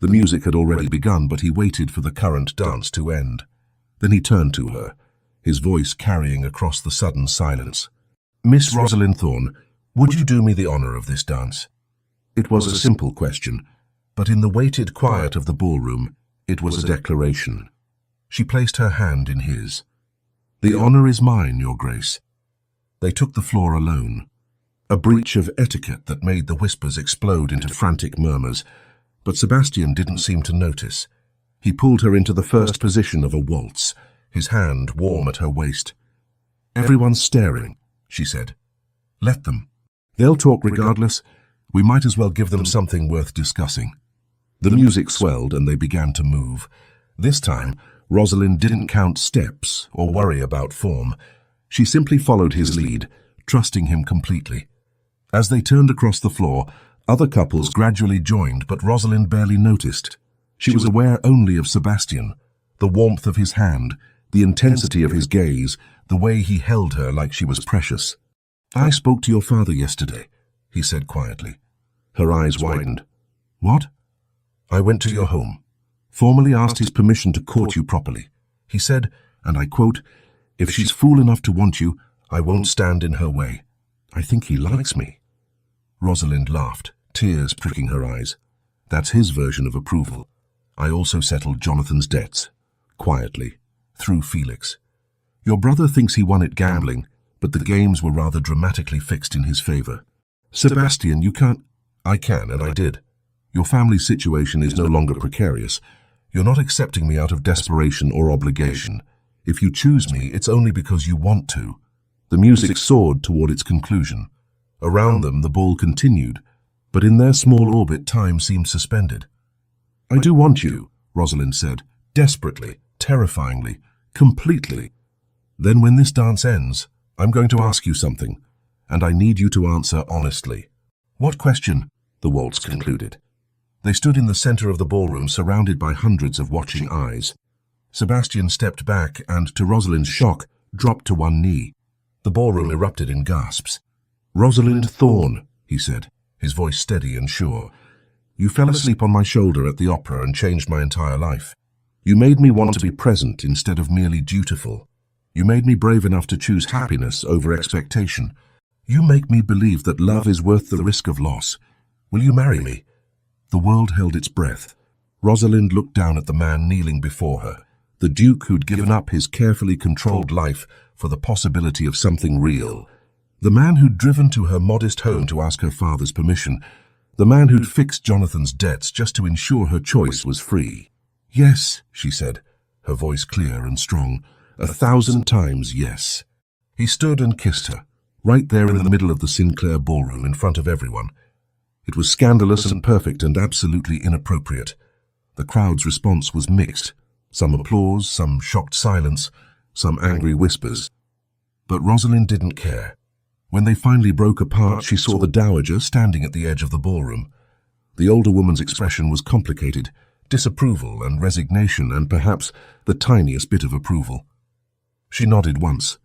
The music had already begun, but he waited for the current dance to end. Then he turned to her, his voice carrying across the sudden silence. Miss Rosalind Thorne, would you do me the honor of this dance? It was a simple question, but in the weighted quiet of the ballroom, it was a declaration. She placed her hand in his. The honor is mine, Your Grace. They took the floor alone. A breach of etiquette that made the whispers explode into frantic murmurs, but Sebastian didn't seem to notice. He pulled her into the first position of a waltz, his hand warm at her waist. Everyone's staring, she said. Let them. They'll talk regardless. We might as well give them something worth discussing. The music swelled and they began to move. This time, Rosalind didn't count steps or worry about form. She simply followed his lead, trusting him completely. As they turned across the floor, other couples gradually joined, but Rosalind barely noticed. She was aware only of Sebastian, the warmth of his hand, the intensity of his gaze, the way he held her like she was precious. I spoke to your father yesterday, he said quietly. Her eyes widened. What? I went to your home, formally asked his permission to court you properly. He said, and I quote, if she's fool enough to want you, I won't stand in her way. I think he likes me. Rosalind laughed, tears pricking her eyes. That's his version of approval. I also settled Jonathan's debts, quietly, through Felix. Your brother thinks he won at gambling, but the games were rather dramatically fixed in his favor. Sebastian, you can't... I can, and I did. Your family's situation is no longer precarious. You're not accepting me out of desperation or obligation. If you choose me, it's only because you want to. The music soared toward its conclusion. Around them, the ball continued, but in their small orbit, time seemed suspended. I do want you, Rosalind said, desperately, terrifyingly, completely. Then when this dance ends, I'm going to ask you something, and I need you to answer honestly. What question? The waltz concluded. They stood in the center of the ballroom, surrounded by hundreds of watching eyes. Sebastian stepped back and, to Rosalind's shock, dropped to one knee. The ballroom erupted in gasps. Rosalind Thorne, he said, his voice steady and sure. You fell asleep on my shoulder at the opera and changed my entire life. You made me want to be present instead of merely dutiful. You made me brave enough to choose happiness over expectation. You make me believe that love is worth the risk of loss. Will you marry me? The world held its breath. Rosalind looked down at the man kneeling before her, the Duke who'd given up his carefully controlled life for the possibility of something real. The man who'd driven to her modest home to ask her father's permission. The man who'd fixed Jonathan's debts just to ensure her choice was free. "Yes," she said, her voice clear and strong. 1,000 times yes. He stood and kissed her, right there in the middle of the Sinclair ballroom in front of everyone. It was scandalous and perfect and absolutely inappropriate. The crowd's response was mixed. Some applause, some shocked silence, some angry whispers. But Rosalind didn't care. When they finally broke apart, she saw the dowager standing at the edge of the ballroom. The older woman's expression was complicated, disapproval and resignation and perhaps the tiniest bit of approval. She nodded once,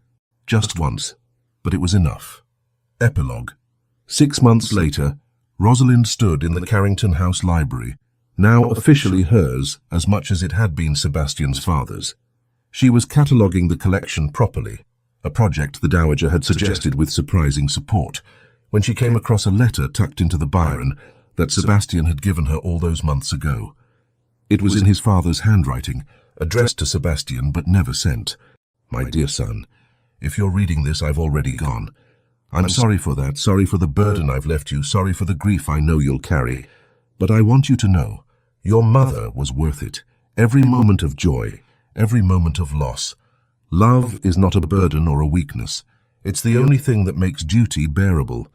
just once, but it was enough. Epilogue. 6 months later, Rosalind stood in the Carrington House library, now officially hers as much as it had been Sebastian's father's. She was cataloguing the collection properly, a project the Dowager had suggested with surprising support, when she came across a letter tucked into the Byron that Sebastian had given her all those months ago. It was in his father's handwriting, addressed to Sebastian but never sent. "My dear son, if you're reading this, I've already gone. I'm sorry for that, sorry for the burden I've left you, sorry for the grief I know you'll carry. But I want you to know, your mother was worth it. Every moment of joy, every moment of loss. Love is not a burden or a weakness. It's the only thing that makes duty bearable.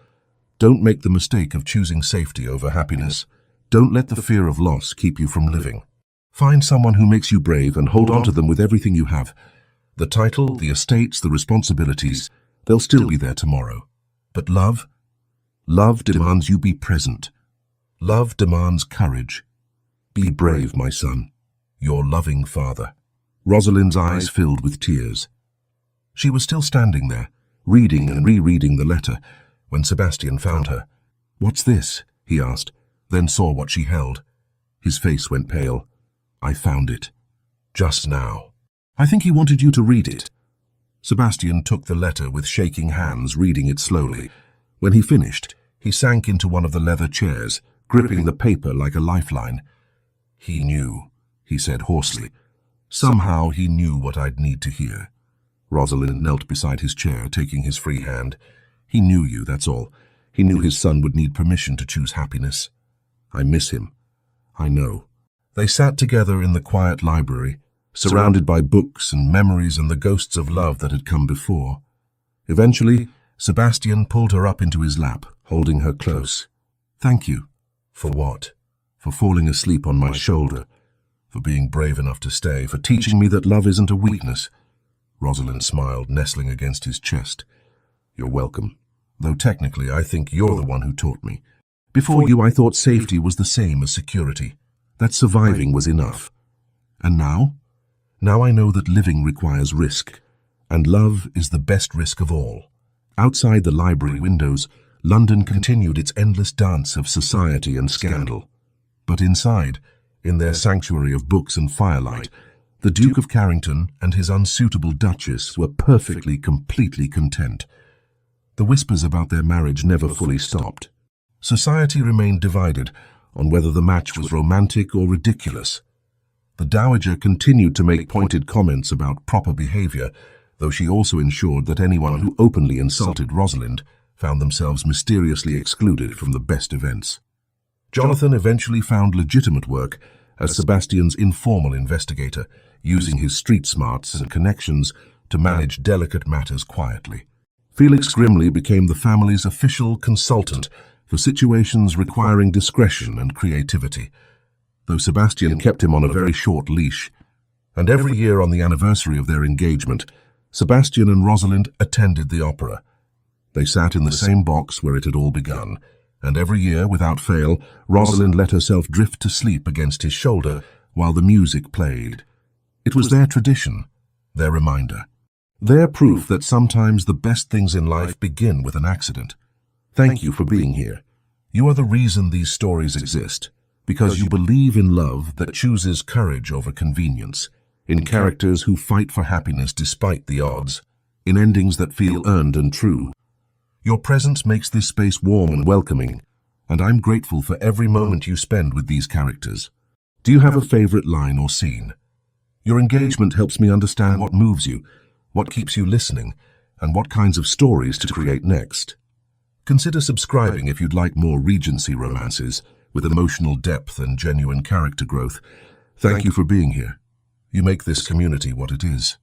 Don't make the mistake of choosing safety over happiness. Don't let the fear of loss keep you from living. Find someone who makes you brave and hold on to them with everything you have. The title, the estates, the responsibilities, they'll still be there tomorrow. But love? Love demands you be present. Love demands courage. Be brave, my son. Your loving father." Rosalind's eyes filled with tears. She was still standing there, reading and rereading the letter, when Sebastian found her. "What's this?" he asked, then saw what she held. His face went pale. "I found it. Just now. I think he wanted you to read it." Sebastian took the letter with shaking hands, reading it slowly. When he finished, he sank into one of the leather chairs, gripping the paper like a lifeline. "He knew," he said hoarsely. "Somehow he knew what I'd need to hear." Rosalind knelt beside his chair, taking his free hand. "He knew you, that's all. He knew his son would need permission to choose happiness. I miss him. I know." They sat together in the quiet library, surrounded by books and memories and the ghosts of love that had come before. Eventually, Sebastian pulled her up into his lap, holding her close. "Thank you." "For what?" "For falling asleep on my shoulder, for being brave enough to stay, for teaching me that love isn't a weakness." Rosalind smiled, nestling against his chest. "You're welcome, though technically I think you're the one who taught me. Before you, I thought safety was the same as security, that surviving was enough. And now? Now I know that living requires risk, and love is the best risk of all." Outside the library windows, London continued its endless dance of society and scandal. But inside, in their sanctuary of books and firelight, the Duke of Carrington and his unsuitable Duchess were perfectly, completely content. The whispers about their marriage never fully stopped. Society remained divided on whether the match was romantic or ridiculous. The Dowager continued to make pointed comments about proper behavior, though she also ensured that anyone who openly insulted Rosalind found themselves mysteriously excluded from the best events. Jonathan eventually found legitimate work as Sebastian's informal investigator, using his street smarts and connections to manage delicate matters quietly. Felix Grimley became the family's official consultant for situations requiring discretion and creativity, though Sebastian kept him on a very short leash. And every year on the anniversary of their engagement, Sebastian and Rosalind attended the opera. They sat in the same box where it had all begun, and every year, without fail, Rosalind let herself drift to sleep against his shoulder while the music played. It was their tradition, their reminder, their proof that sometimes the best things in life begin with an accident. Thank you for being here. You are the reason these stories exist, because you believe in love that chooses courage over convenience, in characters who fight for happiness despite the odds, in endings that feel earned and true. Your presence makes this space warm and welcoming, and I'm grateful for every moment you spend with these characters. Do you have a favorite line or scene? Your engagement helps me understand what moves you, what keeps you listening, and what kinds of stories to create next. Consider subscribing if you'd like more Regency romances with emotional depth and genuine character growth. Thank you for being here. You make this community what it is.